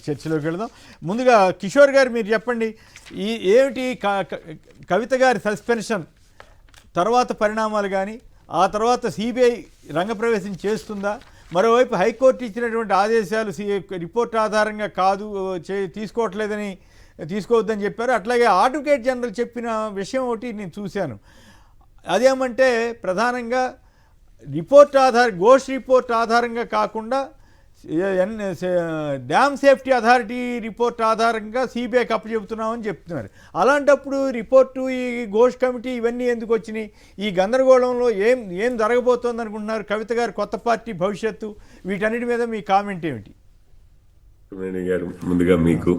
చర్చలోకి వెళదాం. ముందుగా కిషోర్ గారు మీరు చెప్పండి, ఏమిటి కవిత గారి సస్పెన్షన్ తర్వాత పరిణామాలు కానీ, ఆ తర్వాత సిబిఐ రంగప్రవేశం చేస్తుందా? మరోవైపు హైకోర్టు ఇచ్చినటువంటి ఆదేశాలు రిపోర్ట్ ఆధారంగా కాదు తీసుకోవద్దని చెప్పారు. అట్లాగే అడ్వకేట్ జనరల్ చెప్పిన విషయం ఒకటి నేను చూశాను. అదేమంటే ప్రధానంగా గోష్ రిపోర్ట్ ఆధారంగా కాకుండా డ్యామ్ సేఫ్టీ అథారిటీ రిపోర్ట్ ఆధారంగా సిబిఐకి అప్పచెబుతున్నామని చెప్తున్నారు. అలాంటప్పుడు రిపోర్టు, ఈ ఘోష్ కమిటీ ఇవన్నీ ఎందుకు వచ్చినాయి? ఈ గందరగోళంలో ఏం జరగబోతోంది అనుకుంటున్నారు? కవిత గారు కొత్త పార్టీ భవిష్యత్తు, వీటన్నిటి మీద మీ కామెంట్ ఏమిటి? గారు ముందుగా మీకు,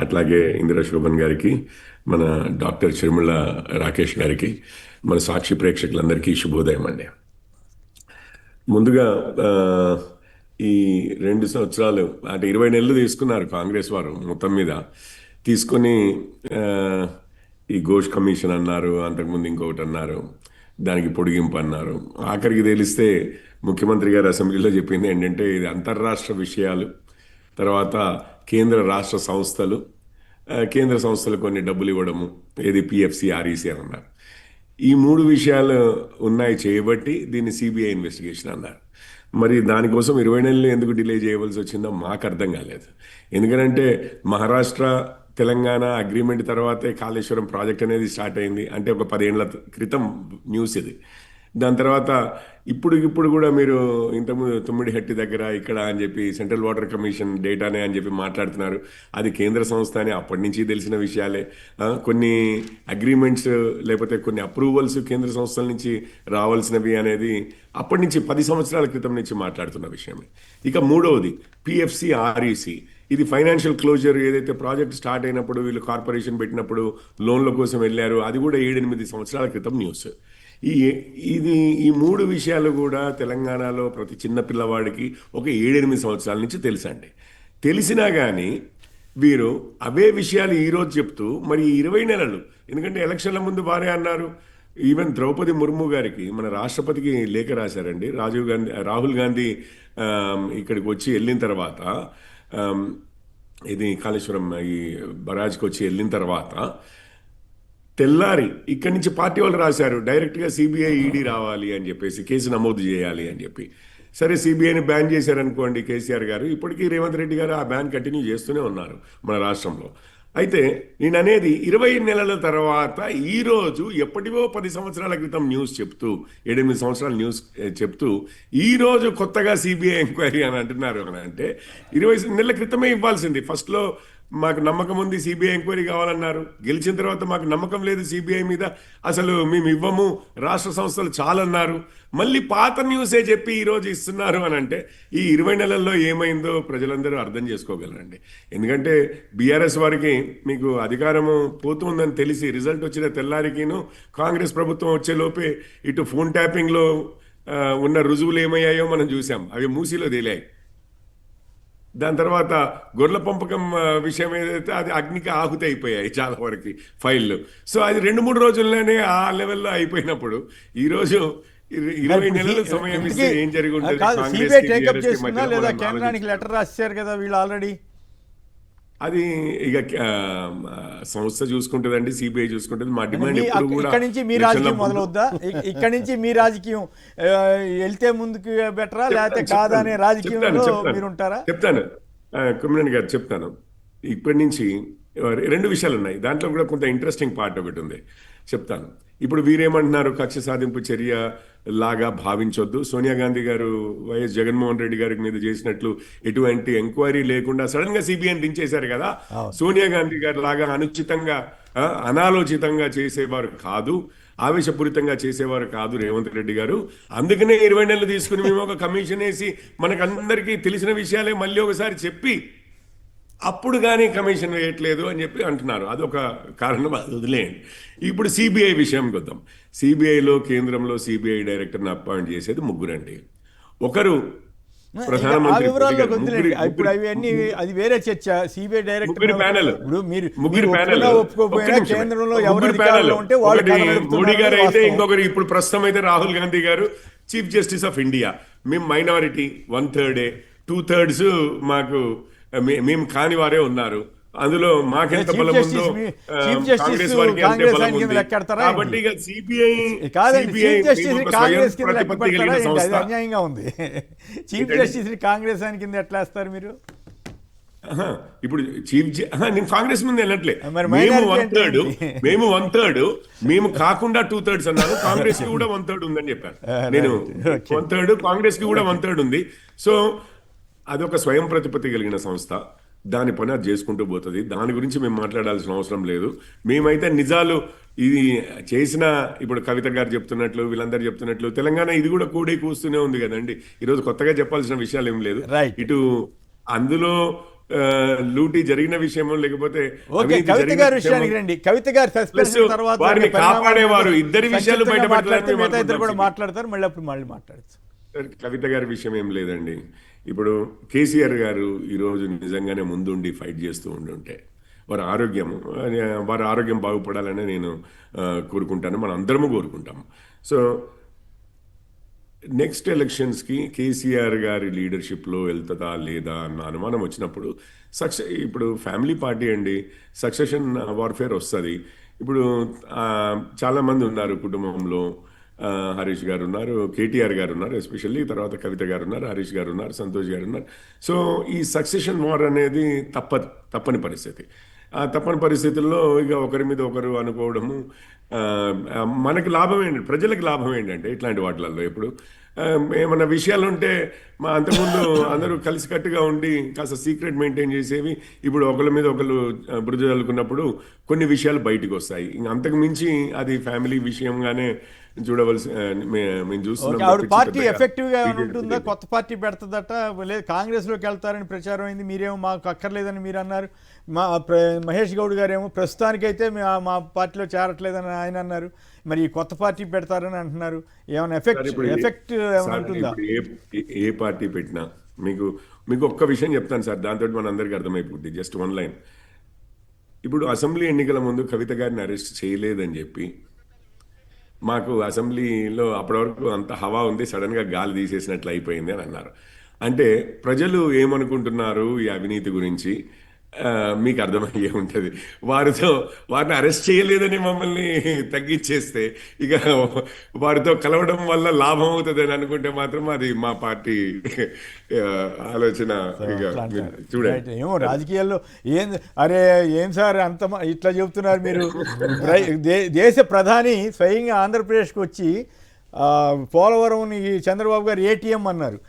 అట్లాగే ఇందిరా శోభన్ గారికి, మన డాక్టర్ చిరుమల రాకేష్ గారికి, మన సాక్షి ప్రేక్షకులందరికీ శుభోదయం అండి. ముందుగా ఈ 2 సంవత్సరాలు అంటే 20 నెలలు తీసుకున్నారు కాంగ్రెస్ వారు మొత్తం మీద తీసుకొని, ఈ ఘోష్ కమిషన్ అన్నారు, అంతకుముందు ఇంకొకటి అన్నారు, దానికి పొడిగింపు అన్నారు. ఆఖరికి తెలిస్తే ముఖ్యమంత్రి గారు అసెంబ్లీలో చెప్పింది ఏంటంటే ఇది అంతర్రాష్ట్ర విషయాలు, తర్వాత కేంద్ర సంస్థలు కొన్ని డబ్బులు ఇవ్వడము, ఏది పిఎఫ్సి ఆర్ఈసి అని అన్నారు. ఈ 3 విషయాలు ఉన్నాయి చేయబట్టి దీన్ని సిబిఐ ఇన్వెస్టిగేషన్ అన్నారు. మరి దానికోసం 20 నెలలు ఎందుకు డిలే చేయవలసి వచ్చిందో మాకు అర్థం కాలేదు. ఎందుకంటే మహారాష్ట్ర తెలంగాణ అగ్రిమెంట్ తర్వాతే కాళేశ్వరం ప్రాజెక్ట్ అనేది స్టార్ట్ అయింది. అంటే ఒక 10 ఏళ్ల క్రితం న్యూస్ ఇది. దాని తర్వాత ఇప్పుడు కూడా మీరు ఇంతకుముందు తుమ్మిడిహట్టి దగ్గర ఇక్కడ అని చెప్పి సెంట్రల్ వాటర్ కమిషన్ డేటానే అని చెప్పి మాట్లాడుతున్నారు. అది కేంద్ర సంస్థ అని అప్పటి నుంచి తెలిసిన విషయాలే. కొన్ని అగ్రిమెంట్స్ లేకపోతే కొన్ని అప్రూవల్స్ కేంద్ర సంస్థల నుంచి రావాల్సినవి అనేది అప్పటి నుంచి 10 సంవత్సరాల క్రితం నుంచి మాట్లాడుతున్న విషయమే. ఇక 3వది పిఎఫ్సి ఆర్ఈసి. ఇది ఫైనాన్షియల్ క్లోజర్, ఏదైతే ప్రాజెక్ట్ స్టార్ట్ అయినప్పుడు వీళ్ళు కార్పొరేషన్ పెట్టినప్పుడు లోన్ల కోసం వెళ్ళారు, అది కూడా 7-8 సంవత్సరాల క్రితం న్యూస్. ఈ 3 విషయాలు కూడా తెలంగాణలో ప్రతి చిన్న పిల్లవాడికి ఒక 7-8 సంవత్సరాల నుంచి తెలుసండి. తెలిసినా కానీ వీరు అవే విషయాలు ఈరోజు చెప్తూ మరి 20 నెలలు, ఎందుకంటే ఎలక్షన్ల ముందు బాగా అన్నారు. ఈవెన్ ద్రౌపది ముర్ము గారికి మన రాష్ట్రపతికి లేఖ రాశారండి. రాహుల్ గాంధీ ఇక్కడికి వచ్చి వెళ్ళిన తర్వాత, ఇది కాళేశ్వరం ఈ బరాజ్కి వచ్చి వెళ్ళిన తర్వాత తెల్లారి ఇక్కడి నుంచి పార్టీ వాళ్ళు రాశారు డైరెక్ట్గా సిబిఐ ఈడీ రావాలి అని చెప్పేసి, కేసు నమోదు చేయాలి అని చెప్పి. సరే, సిబిఐని బ్యాన్ చేశారనుకోండి కేసీఆర్ గారు, ఇప్పటికీ రేవంత్ రెడ్డి గారు ఆ బ్యాన్ కంటిన్యూ చేస్తూనే ఉన్నారు మన రాష్ట్రంలో. అయితే నేను అనేది 20 నెలల తర్వాత ఈరోజు ఎప్పటివో 10 సంవత్సరాల క్రితం న్యూస్ చెప్తూ, 7-8 సంవత్సరాల న్యూస్ చెప్తూ ఈరోజు కొత్తగా సిబిఐ ఎంక్వైరీ అని అంటున్నారు. అంటే 20 నెలల క్రితమే ఇవ్వాల్సింది. ఫస్ట్లో మాకు నమ్మకం ఉంది సిబిఐ ఎంక్వైరీ కావాలన్నారు, గెలిచిన తర్వాత మాకు నమ్మకం లేదు సిబిఐ మీద, అసలు మేము ఇవ్వము, రాష్ట్ర సంస్థలు చాలన్నారు. మళ్ళీ పాత న్యూసే చెప్పి ఈరోజు ఇస్తున్నారు అని అంటే ఈ 20 నెలల్లో ఏమైందో ప్రజలందరూ అర్థం చేసుకోగలరండి. ఎందుకంటే బీఆర్ఎస్ వారికి మీకు అధికారము పోతుందని తెలిసి రిజల్ట్ వచ్చిన తెల్లారికిను కాంగ్రెస్ ప్రభుత్వం వచ్చేలోపే ఇటు ఫోన్ ట్యాపింగ్లో ఉన్న రుజువులు ఏమయ్యాయో మనం చూసాం, అవి మూసీలో తేలాయి. దాని తర్వాత గొర్రెల పెంపకం విషయం ఏదైతే అది అగ్నికి ఆహుతి అయిపోయాయి చాలా వరకు ఫైళ్ళు. సో అది 2-3 రోజుల్లోనే ఆ లెవెల్లో అయిపోయినప్పుడు ఈరోజు 20 నెలల సమయం ఇస్తే ఏం జరిగి ఉంటుంది? కేంద్రానికి లెటర్ రాశారు కదా వీళ్ళు ఆల్రెడీ. అది ఇక సంస్థ చూసుకుంటుందండి, సిబిఐ చూసుకుంటుంది. మా డిమాండ్ ఇక్కడ నుంచి మీ రాజకీయం మొదలవుద్దా? ఇక్కడ నుంచి మీ రాజకీయం వెళ్తే ముందుకు బెటరా లేకపోతే కాదా అనే రాజకీయంలో మీరు ఉంటారా? చెప్తాను కుమ్మినేని గారు, చెప్తాను. ఇప్పటి నుంచి 2 విషయాలు ఉన్నాయి, దాంట్లో కూడా కొంత ఇంట్రెస్టింగ్ పార్ట్ ఒకటి ఉంది, చెప్తాను. ఇప్పుడు వీరేమంటున్నారు, కక్ష సాధింపు చర్య లాగా భావించొద్దు. సోనియా గాంధీ గారు వైఎస్ జగన్మోహన్ రెడ్డి గారి మీద చేసినట్లు ఎటువంటి ఎంక్వైరీ లేకుండా సడన్ గా సిబిఐని దించేశారు కదా. సోనియా గాంధీ గారి లాగా అనుచితంగా అనాలోచితంగా చేసేవారు కాదు, ఆవేశపూరితంగా చేసేవారు కాదు రేవంత్ రెడ్డి గారు. అందుకనే 20 నెలలు తీసుకుని మేము ఒక కమిషన్ వేసి మనకందరికీ తెలిసిన విషయాలే మళ్ళీ ఒకసారి చెప్పి అప్పుడు కానీ కమిషన్ వేయట్లేదు అని చెప్పి అంటున్నారు. అదొక కారణం, అది వదిలేయండి. ఇప్పుడు సిబిఐ విషయంకి వద్దాం. సిబిఐలో కేంద్రంలో సిబిఐ డైరెక్టర్ని అపాయింట్ చేసేది 3 అండి. ఒకరు ప్రధానమంత్రి, అది వేరే చర్చ. సిబిఐ డైరెక్టర్ ముగ్గురు ప్యానెల్. మోడీ గారు అయితే, ఇంకొకరు ఇప్పుడు ప్రస్తుతం అయితే రాహుల్ గాంధీ గారు చీఫ్ జస్టిస్ ఆఫ్ ఇండియా. మేము మైనారిటీ 1/3, 2/3 మాకు మేము కాని వారే ఉన్నారు. అందులో మాకెంత చీఫ్ బలం జస్టిస్ ఉందో చీఫ్ జస్టిస్ కాంగ్రెస్ వారికి అంతే కాంగ్రెస్ బలం ఆయన కింద ఉంది. లెక్కెడతారా కాబట్టి ఇక సిబిఐ కాదండి, చీఫ్ జస్టిస్ ఒక కాంగ్రెస్ స్వయం కింద లెక్క ప్రతిపత్తి పెడతారా కలిగిన ఏంటి? అది సంస్థ. అన్యాయంగా ఉంది. చీఫ్ ఏంటండి? జస్టిస్ కాంగ్రెస్ ఆయన కింద ఎట్లా వేస్తారు మీరు? ఇప్పుడు నేను కాంగ్రెస్ ముందు వెళ్ళట్లే. మరి మేము minority 1/3 అంటే మేము 1/3 మేము కాకుండా 2/3 అన్నాను. కాంగ్రెస్ కి కూడా 1/3 ఉందని చెప్పాను నేను. Okay. 1/3 కాంగ్రెస్ కి కూడా 1/3 ఉంది. సో అదొక స్వయం ప్రతిపత్తి కలిగిన సంస్థ. దాని పని అది చేసుకుంటూ పోతుంది. దాని గురించి మేము మాట్లాడాల్సిన అవసరం లేదు. మేమైతే నిజాలు ఇది చేసిన ఇప్పుడు కవిత గారు చెప్తున్నట్లు వీళ్ళందరూ చెప్తున్నట్లు తెలంగాణ ఇది కూడా కూడే కూస్తూనే ఉంది కదండి. ఈరోజు కొత్తగా చెప్పాల్సిన విషయాలు ఏం లేదు. Right. ఇటు అందులో లూటీ జరిగిన విషయమో లేకపోతే ఓకే, అవినీతి కవిత జరిగిన గారి విషయమో, విషయానికి రండి. కవిత గారి సస్పెన్షన్ Plus తర్వాత వారిని పరిణామాల కాపాడేవారు మీద ఇద్దరి విషయాలు సంక్షిప్తంగా బయటపెట్టాలని మాట్లాడితే మేము మిగతా ఇద్దరు కూడా అనుకుంటున్నాం. మాట్లాడతారు, మళ్ళీ మాట్లాడచ్చు. కవిత గారి విషయం ఏం లేదండి. ఇప్పుడు కేసీఆర్ గారు ఈరోజు నిజంగానే ముందుండి ఫైట్ చేస్తూ ఉండుంటే వారి ఆరోగ్యం బాగుపడాలని నేను కోరుకుంటాను, మనం అందరము కోరుకుంటాము. సో నెక్స్ట్ ఎలక్షన్స్కి కేసీఆర్ గారి లీడర్షిప్లో వెళ్తుందా లేదా అన్న అనుమానం వచ్చినప్పుడు ఇప్పుడు ఫ్యామిలీ పార్టీ అండి, సక్సెషన్ వార్ఫేర్ వస్తుంది. ఇప్పుడు చాలామంది ఉన్నారు కుటుంబంలో. హరీష్ గారు ఉన్నారు, కేటీఆర్ గారు ఉన్నారు, ఎస్పెషల్లీ తర్వాత కవిత గారు ఉన్నారు, హరీష్ గారు ఉన్నారు, సంతోష్ గారు ఉన్నారు. సో ఈ సక్సెషన్ వార్ అనేది తప్పని పరిస్థితి. ఆ తప్పని పరిస్థితుల్లో ఇక ఒకరి మీద ఒకరు అనుకోవడము మనకి లాభం ఏంటి, ప్రజలకు లాభం ఏంటంటే ఇట్లాంటి వాటిలలో ఇప్పుడు ఏమన్నా విషయాలు ఉంటే అంతకుముందు అందరూ కలిసికట్టుగా ఉండి కాస్త సీక్రెట్ మెయింటైన్ చేసేవి. ఇప్పుడు ఒకరి మీద ఒకరు బురద చల్లుకున్నప్పుడు కొన్ని విషయాలు బయటకు వస్తాయి. ఇంక అంతకు మించి అది ఫ్యామిలీ విషయంగానే చూడవలసి మేము చూస్తున్నాం. ఆవిడ పార్టీ ఎఫెక్టివ్ గా ఉంటుందా? కొత్త పార్టీ పెడుతుందట, లేదు కాంగ్రెస్ లోకి వెళ్తారని ప్రచారం అయింది. మీరేమో మాకు అక్కర్లేదని మీరు అన్నారు. మహేష్ గౌడ్ గారేమో ప్రస్తుతానికైతే మా పార్టీలో చేరట్లేదని ఆయన అన్నారు. మరి ఈ కొత్త పార్టీ పెడతారని అంటున్నారు. ఏమైనా ఎఫెక్ట్ ఏమైనా ఉంటుందా? ఏ పార్టీ పెట్టినా మీకు ఒక్క విషయం చెప్తాను సార్, దాంతో మన అందరికీ అర్థమైపోద్ది. Just one line. ఇప్పుడు అసెంబ్లీ ఎన్నికల ముందు కవిత గారిని అరెస్ట్ చేయలేదని చెప్పి మాకు అసెంబ్లీలో అప్పటి వరకు అంత హవా ఉంది, సడన్గా గాలి తీసేసినట్లు అయిపోయింది అని అన్నారు. అంటే ప్రజలు ఏమనుకుంటున్నారు ఈ అవినీతి గురించి మీకు అర్థమయ్యే ఉంటుంది. వారిని అరెస్ట్ చేయలేదని మమ్మల్ని తగ్గించేస్తే ఇక వారితో కలవడం వల్ల లాభం అవుతుంది అని అనుకుంటే మాత్రం అది మా పార్టీ ఆలోచన. ఇక చూడండి, ఏమో రాజకీయాల్లో ఏం సార్ అంత ఇట్లా చెబుతున్నారు మీరు. దేశ ప్రధాని స్వయంగా ఆంధ్రప్రదేశ్కి వచ్చి పోలవరం చంద్రబాబు గారు ఏటీఎం అన్నారు.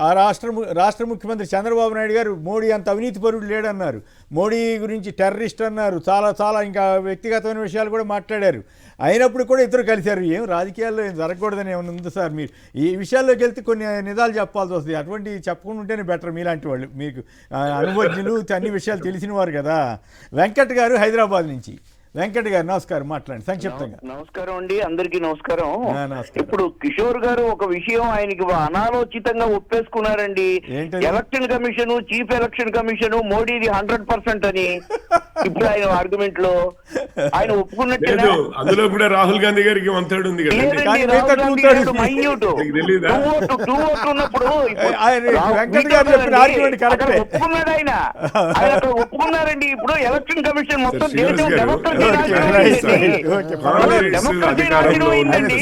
ఆ రాష్ట్ర ముఖ్యమంత్రి చంద్రబాబు నాయుడు గారు మోడీ అంత అవినీతి పరుడు లేడన్నారు. మోడీ గురించి టెర్రరిస్ట్ అన్నారు. చాలా ఇంకా వ్యక్తిగతమైన విషయాలు కూడా మాట్లాడారు. అయినప్పుడు కూడా ఇద్దరు కలిశారు. ఏం రాజకీయాల్లో ఏం జరగకూడదని ఏమైనా ఉంది సార్? మీరు ఈ విషయాల్లోకి వెళ్తే కొన్ని నిజాలు చెప్పాల్సి వస్తుంది. అటువంటివి చెప్పకుండా ఉంటేనే బెటర్. మీలాంటి వాళ్ళు, మీకు అనుభవజ్ఞులు, అన్ని విషయాలు తెలిసిన వారు కదా. వెంకట్ గారు హైదరాబాద్ నుంచి. వెంకట్ గారు నమస్కారం, మాట్లాడండి సంక్షిప్తంగా. నమస్కారం అండి, అందరికీ నమస్కారం. నమస్కారం. ఇప్పుడు కిషోర్ గారు ఒక విషయం ఆయనకి అనాలోచితంగా ఒప్పేసుకున్నారండి. Election commission, chief election commission మోడీది 100% అని ఇప్పుడు ఆయన ఆర్గ్యుమెంట్ లో ఆయన ఒప్పుకున్నట్టు. అందులో కూడా రాహుల్ గాంధీ గారికి 1/3 ఉంది కదా. ఉన్నప్పుడు ఒప్పుకున్నాడు ఆయన ఒప్పుకున్నారండి. ఇప్పుడు ఎలక్షన్ కమిషన్ మొత్తం దేశం డెమోక్రసీ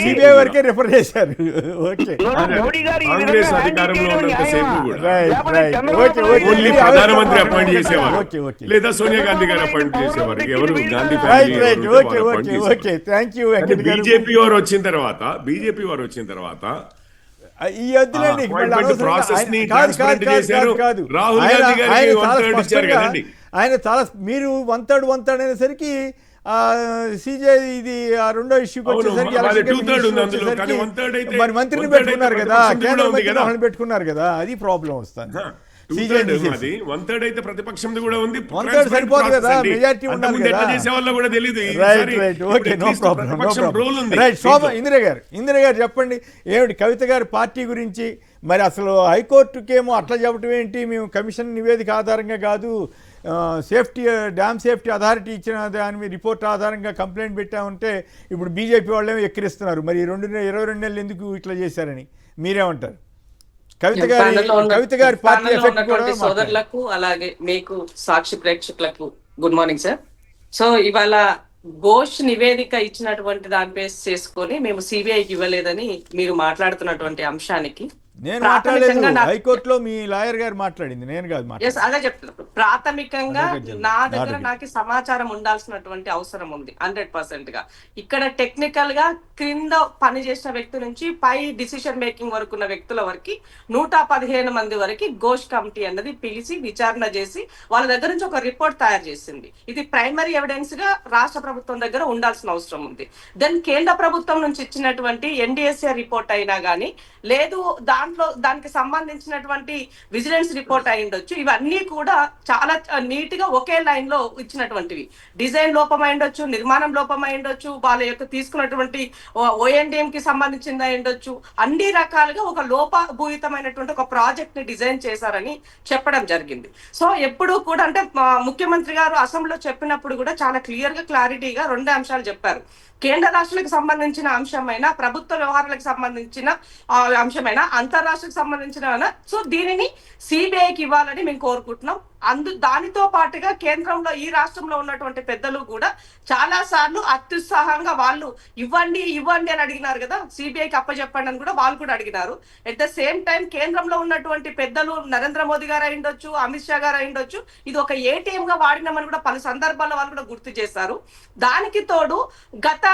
సిబిఐ వరకే రిఫర్ చేశారు. మోడీ గారు కాంగ్రెస్ అధికారంలో ఉన్నంతసేపు ఓన్లీ ప్రధానమంత్రి అపాయింట్ చేసేవారు, లేదా సోనియా గాంధీ గారు అపాయింట్ చేసేవారు. ఎవరు గాంధీ బీజేపీ వారు వచ్చిన తర్వాత ఈ వద్దులండి, ఆయన చాలా మీరు 1/3 అనేసరికి సిజే ఇది రెండో ఇష్యూకి వచ్చేసరికి మరి మంత్రిని పెట్టుకున్నారు కదా, కేంద్ర మంత్రిని పెట్టుకున్నారు కదా, అది ప్రాబ్లం వస్తుంది. ప్రతిపక్షం కూడా ఉంది, సరిపోదు కదా, మెజారిటీ ఉండాలి కదా. ఇందిరా గారు చెప్పండి, ఏమిటి కవిత గారి పార్టీ గురించి? మరి అసలు హైకోర్టుకేమో అట్లా చెప్పడం ఏంటి? మేము కమిషన్ నివేదిక ఆధారంగా కాదు, డ్యామ్ సేఫ్టీ అథారిటీ ఇచ్చిన దాని మీద రిపోర్ట్ ఆధారంగా కంప్లైంట్ పెట్టామంటే ఇప్పుడు బీజేపీ వాళ్ళేమో ఎక్కిరిస్తున్నారు. మరి 22 నెలలు ఎందుకు ఇట్లా చేశారని మీరేమంటారు? కవిత ప్యానెల్లో గారి పార్టీ ఎఫెక్ట్ కూడా ఉన్నటువంటి సోదరులకు అలాగే మీకు సాక్షి ప్రేక్షకులకు గుడ్ మార్నింగ్ సార్. సో ఇవాళ ఘోష్ నివేదిక ఇచ్చినటువంటి దాని బేస్ చేసుకొని మేము సిబిఐకి ఇవ్వలేదని మీరు మాట్లాడుతున్నటువంటి అంశానికి నేను మాట్లాడలేదు, హైకోర్టులో మీ లాయర్ గారు మాట్లాడింది, నేను కాదు మాట్లాడింది. అదే చెప్తున్నా, ప్రాథమికంగా నా దగ్గర నాకు సమాచారం ఉండాల్సినటువంటి అవసరం ఉంది 100% గా. ఇక్కడ టెక్నికల్ గా క్రింద పనిచేసిన వ్యక్తి నుంచి పై డిసిషన్ మేకింగ్ వరకు ఉన్న వ్యక్తుల వరకు 115 మంది వరకు ఘోష్ కమిటీ అన్నది పిలిచి విచారణ చేసి వాళ్ళ దగ్గర నుంచి ఒక రిపోర్ట్ తయారు చేసింది. ఇది ప్రైమరీ ఎవిడెన్స్ గా రాష్ట్ర ప్రభుత్వం దగ్గర ఉండాల్సిన అవసరం ఉంది. దెన్ కేంద్ర ప్రభుత్వం నుంచి ఇచ్చినటువంటి ఎన్డిఎస్ఏ రిపోర్ట్ అయినా కానీ, లేదు దానికి సంబంధించినటువంటి విజిలెన్స్ రిపోర్ట్ అయి ఉండొచ్చు, ఇవన్నీ కూడా చాలా నీట్ గా ఒకే లైన్ లో ఇచ్చినటువంటివి. డిజైన్ లోపం అయి ఉండొచ్చు, నిర్మాణం లోపం అయి ఉండొచ్చు, వాళ్ళ యొక్క తీసుకున్నటువంటి ONDM కి సంబంధించింది అయి ఉండొచ్చు, అన్ని రకాలుగా ఒక లోపభూయితమైనటువంటి ఒక ప్రాజెక్ట్ ని డిజైన్ చేశారని చెప్పడం జరిగింది. సో ఎప్పుడు కూడా అంటే ముఖ్యమంత్రి గారు అసెంబ్లీలో చెప్పినప్పుడు కూడా చాలా క్లియర్ గా క్లారిటీగా 2 అంశాలు చెప్పారు. కేంద్ర రాష్ట్రాలకు సంబంధించిన అంశమైనా, ప్రభుత్వ వ్యవహారాలకు సంబంధించిన అంశమైనా, అంతర్రాష్ట్రకు సంబంధించిన, సో దీనిని సిబిఐకి ఇవ్వాలని మేము కోరుకుంటున్నాం. దానితో పాటుగా కేంద్రంలో ఈ రాష్ట్రంలో ఉన్నటువంటి పెద్దలు కూడా చాలా సార్లు అత్యుత్సాహంగా వాళ్ళు ఇవ్వండి అని అడిగినారు కదా, సిబిఐకి అప్పచెప్పండి అని కూడా వాళ్ళు కూడా అడిగినారు. ఎట్ ద సేమ్ టైం కేంద్రంలో ఉన్నటువంటి పెద్దలు నరేంద్ర మోదీ గారు అయి ఉండొచ్చు, అమిత్ షా గారు అయి ఉండొచ్చు, ఇది ఒక ఏటీఎం గా వాడినామని కూడా పలు సందర్భాల్లో వాళ్ళు కూడా గుర్తు చేశారు. దానికి తోడు గత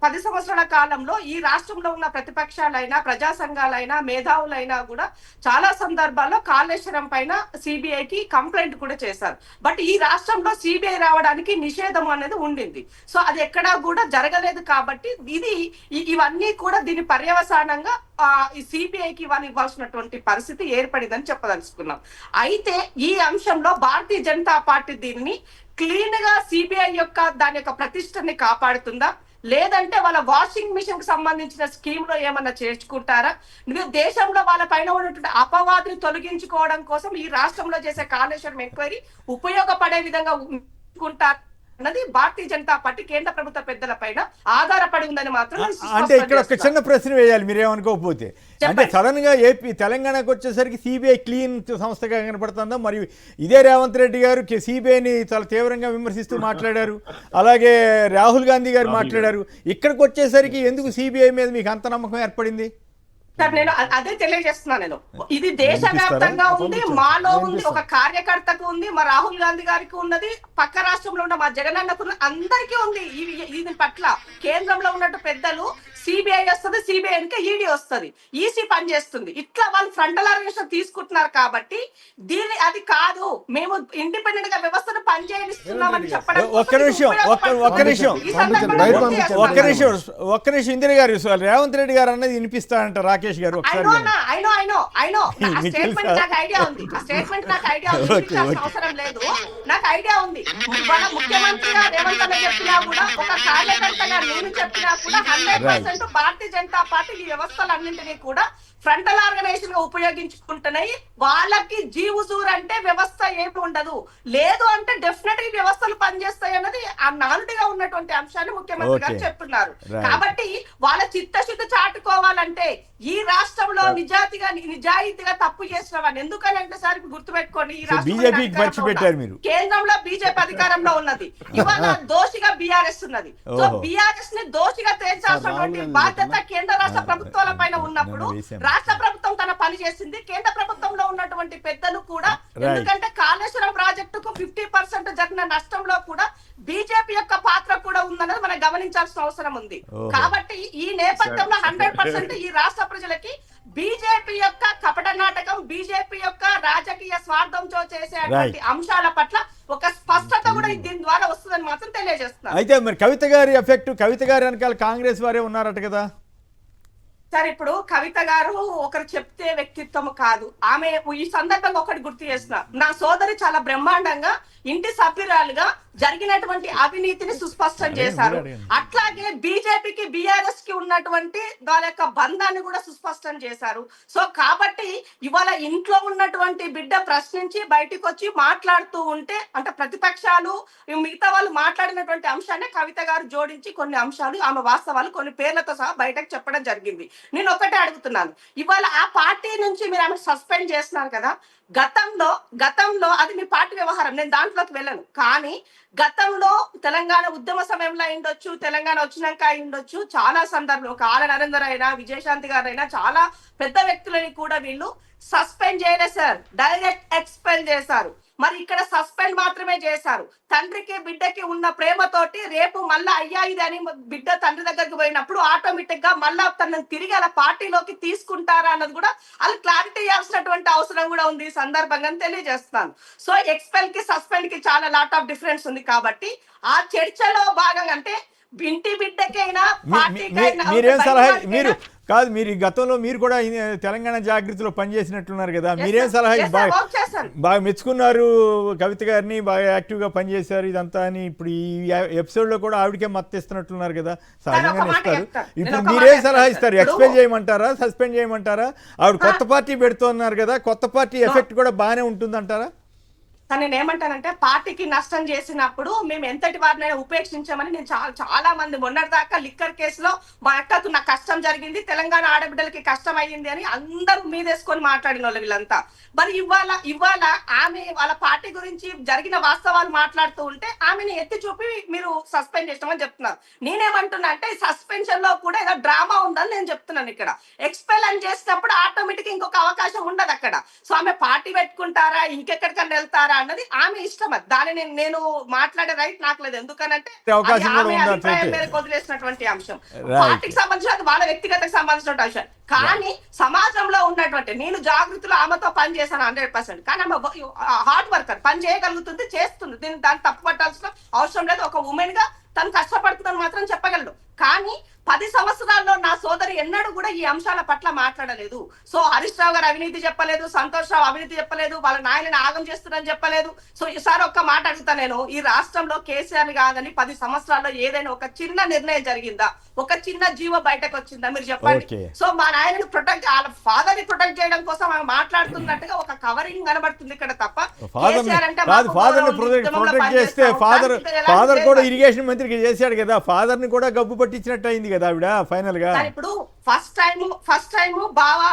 10 సంవత్సరాల కాలంలో ఈ రాష్ట్రంలో ఉన్న ప్రతిపక్షాలైనా, ప్రజా సంఘాలైనా, మేధావులైనా కూడా చాలా సందర్భాల్లో కాళేశ్వరం పైన సిబిఐకి కంప్లైంట్ కూడా చేశారు. బట్ ఈ రాష్ట్రంలో సిబిఐ రావడానికి నిషేధం అనేది ఉండింది. సో అది ఎక్కడా కూడా జరగలేదు. కాబట్టి ఇవన్నీ కూడా దీని పర్యవసానంగా ఈ సిబిఐకి ఇవ్వాల్సినటువంటి పరిస్థితి ఏర్పడిందని చెప్పదలుచుకున్నాం. అయితే ఈ అంశంలో భారతీయ జనతా పార్టీ దీన్ని క్లీన్ గా సిబిఐ యొక్క దాని యొక్క ప్రతిష్టని కాపాడుతుందా, లేదంటే వాళ్ళ వాషింగ్ మిషన్ కి సంబంధించిన స్కీమ్ లో ఏమన్నా చేర్చుకుంటారా, దేశంలో వాళ్ళ పైన ఉన్నటువంటి అపవాదుని తొలగించుకోవడం కోసం ఈ రాష్ట్రంలో చేసే కాళేశ్వరం ఎంక్వైరీ ఉపయోగపడే విధంగా ఉంచుకుంటారు అన్నది భారతీయ జనతా పార్టీ కేంద్ర ప్రభుత్వ పెద్దల పైన ఆధారపడి ఉందని మాత్రం. అంటే ఇక్కడ ఒక చిన్న ప్రశ్న వేయాలి మీరేమనుకోకపోతే, అంటే సడన్ గా తెలంగాణకు వచ్చేసరికి సిబిఐ క్లీన్ సంస్థగా కనపడుతుందా? మరియు ఇదే రేవంత్ రెడ్డి గారు సిబిఐని చాలా తీవ్రంగా విమర్శిస్తూ మాట్లాడారు, అలాగే రాహుల్ గాంధీ గారు మాట్లాడారు. ఇక్కడికి వచ్చేసరికి ఎందుకు సిబిఐ మీద మీకు అంత నమ్మకం ఏర్పడింది? సార్ నేను అదే తెలియజేస్తున్నాను. నేను ఇది దేశవ్యాప్తంగా ఉంది, మాలో ఉంది, ఒక కార్యకర్తకు ఉంది, మా రాహుల్ గాంధీ గారికి ఉన్నది, పక్క రాష్ట్రంలో ఉన్న మా జగనన్నకు అందరికీ ఉంది. దీని పట్ల కేంద్రంలో ఉన్నట్టు పెద్దలు సిబిఐ వస్తుంది, సిబిఐ అంటే ఈడీ వస్తుంది, ఈసీ పనిచేస్తుంది, ఇట్లా వాళ్ళు ఫ్రంటల్ ఆర్గనైజేషన్ తీసుకుంటున్నారు. కాబట్టి అది కాదు, మేము ఇండిపెండెంట్ గా వ్యవస్థను పనిచేయిస్తున్నామని చెప్పడం. ఒక్క నిమిషం ఇందిరా గారు, రేవంత్ రెడ్డి గారు అన్నది వినిపిస్తారంట రాకేష్ గారు. అవసరం లేదు, నాకు ఐడియా ఉంది. మన ముఖ్యమంత్రిగా రేవంత్ అన్న చెప్పినా కూడా, ఒక కార్యకర్తగా నేను చెప్పినా కూడా 100% భారతీయ జనతా పార్టీ ఈ వ్యవస్థలన్నింటినీ కూడా ఫ్రంటల్ ఆర్గనైజేషన్ గా ఉపయోగించుకుంటున్నాయి. వాళ్ళకి జీవుజూర్ అంటే వ్యవస్థ ఏమి ఉండదు, లేదు అంటే డెఫినెట్ గా వ్యవస్థలు పనిచేస్తాయి అన్నది ఆ నానుడిగా ఉన్నటువంటి అంశాన్ని ముఖ్యమంత్రి గారు చెప్తున్నారు. కాబట్టి వాళ్ళ చిత్తశుద్ధి చాటుకోవాలంటే ఈ రాష్ట్రంలో నిజాయితీగా తప్పు చేసిన వాళ్ళు, ఎందుకనంటే సార్ గుర్తుపెట్టుకోండి, ఈ రాష్ట్రంలో కేంద్రంలో బీజేపీ అధికారంలో ఉన్నది, ఇవాళ దోషిగా బీఆర్ఎస్ ఉన్నది. సో బీఆర్ఎస్ ని దోషిగా తేల్చాల్సినటువంటి బాధ్యత కేంద్ర రాష్ట్ర ప్రభుత్వాల పైన ఉన్నప్పుడు రాష్ట్ర ప్రభుత్వం తన పని చేసింది. కేంద్ర ప్రభుత్వంలో ఉన్నటువంటి పెద్దలు కూడా, ఎందుకంటే కాళేశ్వరం ప్రాజెక్టుకు 50% జరిగిన నష్టంలో కూడా బీజేపీ యొక్క పాత్ర కూడా ఉందన్నది మనం గమనించాల్సిన అవసరం ఉంది. కాబట్టి ఈ నేపథ్యంలో 100% ఈ రాష్ట్ర ప్రజలకి బీజేపీ యొక్క కపట నాటకం, బీజేపీ యొక్క రాజకీయ స్వార్థంతో చేసేటువంటి అంశాల పట్ల ఒక స్పష్టత కూడా దీని ద్వారా వస్తుందని మాత్రం తెలియజేస్తున్నారు. అయితే మరి కవిత గారి ఎఫెక్ట్, కవిత గారి వెనకాల కాంగ్రెస్ వారే ఉన్నారట కదా సార్? ఇప్పుడు కవిత గారు ఒకరు చెప్తే వ్యక్తిత్వం కాదు. ఆమె ఈ సందర్భంగా ఒకటి గుర్తు చేస్తున్నా, నా సోదరి చాలా బ్రహ్మాండంగా ఇంటి సభ్యురాలుగా జరిగినటువంటి అవినీతిని సుస్పష్టం చేశారు. అట్లాగే బీజేపీకి బీఆర్ఎస్ కి ఉన్నటువంటి వాళ్ళ యొక్క బంధాన్ని కూడా సుస్పష్టం చేశారు. సో కాబట్టి ఇవాళ ఇంట్లో ఉన్నటువంటి బిడ్డ ప్రశ్నించి బయటికి వచ్చి మాట్లాడుతూ ఉంటే, అంటే ప్రతిపక్షాలు మిగతా వాళ్ళు మాట్లాడినటువంటి అంశాన్ని కవిత గారు జోడించి కొన్ని అంశాలు, ఆమె వాస్తవాలు కొన్ని పేర్లతో సహా బయటకు చెప్పడం జరిగింది. నేను ఒకటే అడుగుతున్నాను, ఇవాళ ఆ పార్టీ నుంచి మీరు ఆమె సస్పెండ్ చేస్తున్నారు కదా, గతంలో అది మీ పార్టీ వ్యవహారం, నేను దాంట్లోకి వెళ్ళను. కానీ గతంలో తెలంగాణ ఉద్యమ సమయంలో అయిండొచ్చు, తెలంగాణ వచ్చినాక అయిండొచ్చు, చాలా సందర్భం కాల నరేందర్ అయినా విజయశాంతి గారైనా చాలా పెద్ద వ్యక్తులని కూడా వీళ్ళు సస్పెండ్ చేయలేదు సార్, డైరెక్ట్ ఎక్స్పెల్ చేశారు. మరి ఇక్కడ సస్పెండ్ మాత్రమే చేశారు. తండ్రికి బిడ్డకి ఉన్న ప్రేమతోటి రేపు మళ్ళా అయ్యా ఇది అని బిడ్డ తండ్రి దగ్గరికి పోయినప్పుడు ఆటోమేటిక్ గా మళ్ళా తనని తిరిగి అలా పార్టీలోకి తీసుకుంటారా అన్నది కూడా వాళ్ళు క్లారిటీ ఇవ్వాల్సినటువంటి అవసరం కూడా ఉంది ఈ సందర్భంగా తెలియజేస్తాను. సో ఎక్స్పెల్ కి సస్పెండ్ కి చాలా లాట్ ఆఫ్ డిఫరెన్స్ ఉంది. కాబట్టి ఆ చర్చలో భాగంగా అంటే ఇంటి బిడ్డకైనా మీరేం సలహా మీరు కాదు, మీరు ఈ గతంలో మీరు కూడా తెలంగాణ జాగృతిలో పనిచేసినట్లున్నారు కదా, మీరేం సలహా బాగా మెచ్చుకున్నారు కవిత గారిని, బాగా యాక్టివ్గా పనిచేశారు ఇదంతా అని. ఇప్పుడు ఈ ఎపిసోడ్లో కూడా ఆవిడకే మద్దతిస్తున్నట్లున్నారు కదా, సహజంగానే ఇస్తారు. ఇప్పుడు మీరేం సలహా ఇస్తారు? ఎక్స్పెల్ చేయమంటారా, సస్పెండ్ చేయమంటారా? ఆవిడ కొత్త పార్టీ పెడుతున్నారు కదా, కొత్త పార్టీ ఎఫెక్ట్ కూడా బాగానే ఉంటుందంటారా? నేను ఏమంటానంటే పార్టీకి నష్టం చేసినప్పుడు మేము ఎంతటి వారినైనా ఉపేక్షించామని నేను చాలా మంది మొన్నటిదాకా లిక్కర్ కేసులో మా అక్కకు నాకు కష్టం జరిగింది, తెలంగాణ ఆడబిడ్డలకి కష్టం అయ్యింది అని అందరూ మీదేసుకొని మాట్లాడిన వాళ్ళు వీళ్ళంతా. మరి ఇవాళ ఆమె వాళ్ళ పార్టీ గురించి జరిగిన వాస్తవాలు మాట్లాడుతూ ఉంటే ఆమెను ఎత్తి చూపి మీరు సస్పెండ్ చేస్తామని చెప్తున్నారు. నేనేమంటున్నా అంటే సస్పెన్షన్ లో కూడా ఏదో డ్రామా ఉందని నేను చెప్తున్నాను. ఇక్కడ ఎక్స్పెల్ అని చేసినప్పుడు ఆటోమేటిక్ ఇంకొక అవకాశం ఉండదు అక్కడ. సో ఆమె పార్టీ పెట్టుకుంటారా, ఇంకెక్కడికన్నా వెళ్తారా అన్నది ఆమె ఇష్టం. అది దాన్ని నేను మాట్లాడే రైట్ నాకు లేదు. ఎందుకనంటే వదిలేసినటువంటి అంశం పార్టీకి సంబంధించిన వాళ్ళ వ్యక్తిగతకు సంబంధించిన అంశం. కానీ సమాజంలో ఉన్నటువంటి నేను జాగృతిలో ఆమెతో పని చేశాను 100%. కానీ ఆమె హార్డ్ వర్కర్, పని చేయగలుగుతుంది, చేస్తుంది. దాన్ని తప్పు పట్టాల్సిన అవసరం లేదు. ఒక ఉమెన్ గా తను కష్టపడుతుందని మాత్రం చెప్పగలడు. కానీ 10 సంవత్సరాల్లో నా సోదరి ఎన్నడూ కూడా ఈ అంశాల పట్ల మాట్లాడలేదు. సో హరీష్ రావు గారు అవినీతి చెప్పలేదు, సంతోష్ రావు అవినీతి చెప్పలేదు, వాళ్ళ నాయనని ఆగం చేస్తున్నారని చెప్పలేదు. సో ఈసారి ఒక్క మాట అడుగుతా నేను, ఈ రాష్ట్రంలో కేసీఆర్ కాదని 10 సంవత్సరాల్లో ఏదైనా ఒక చిన్న నిర్ణయం జరిగిందా, ఒక చిన్న జీవో బయటకు వచ్చిందా మీరు చెప్పండి. సో మా నాయనని ప్రొటెక్ట్, వాళ్ళ ఫాదర్ ని ప్రొటెక్ట్ చేయడం కోసం ఆమె మాట్లాడుతున్నట్టుగా ఒక కవరింగ్ కనబడుతుంది ఇక్కడ తప్ప. ఫాదర్ కూడా ఇరిగేషన్ మంత్రికి చేశాడు కదా, ఫాదర్ ని కూడా గబ్బు పట్టించినట్టు అయింది కదా ఆవిడ ఫైనల్ గా. ఇప్పుడు ఫస్ట్ టైం బాగా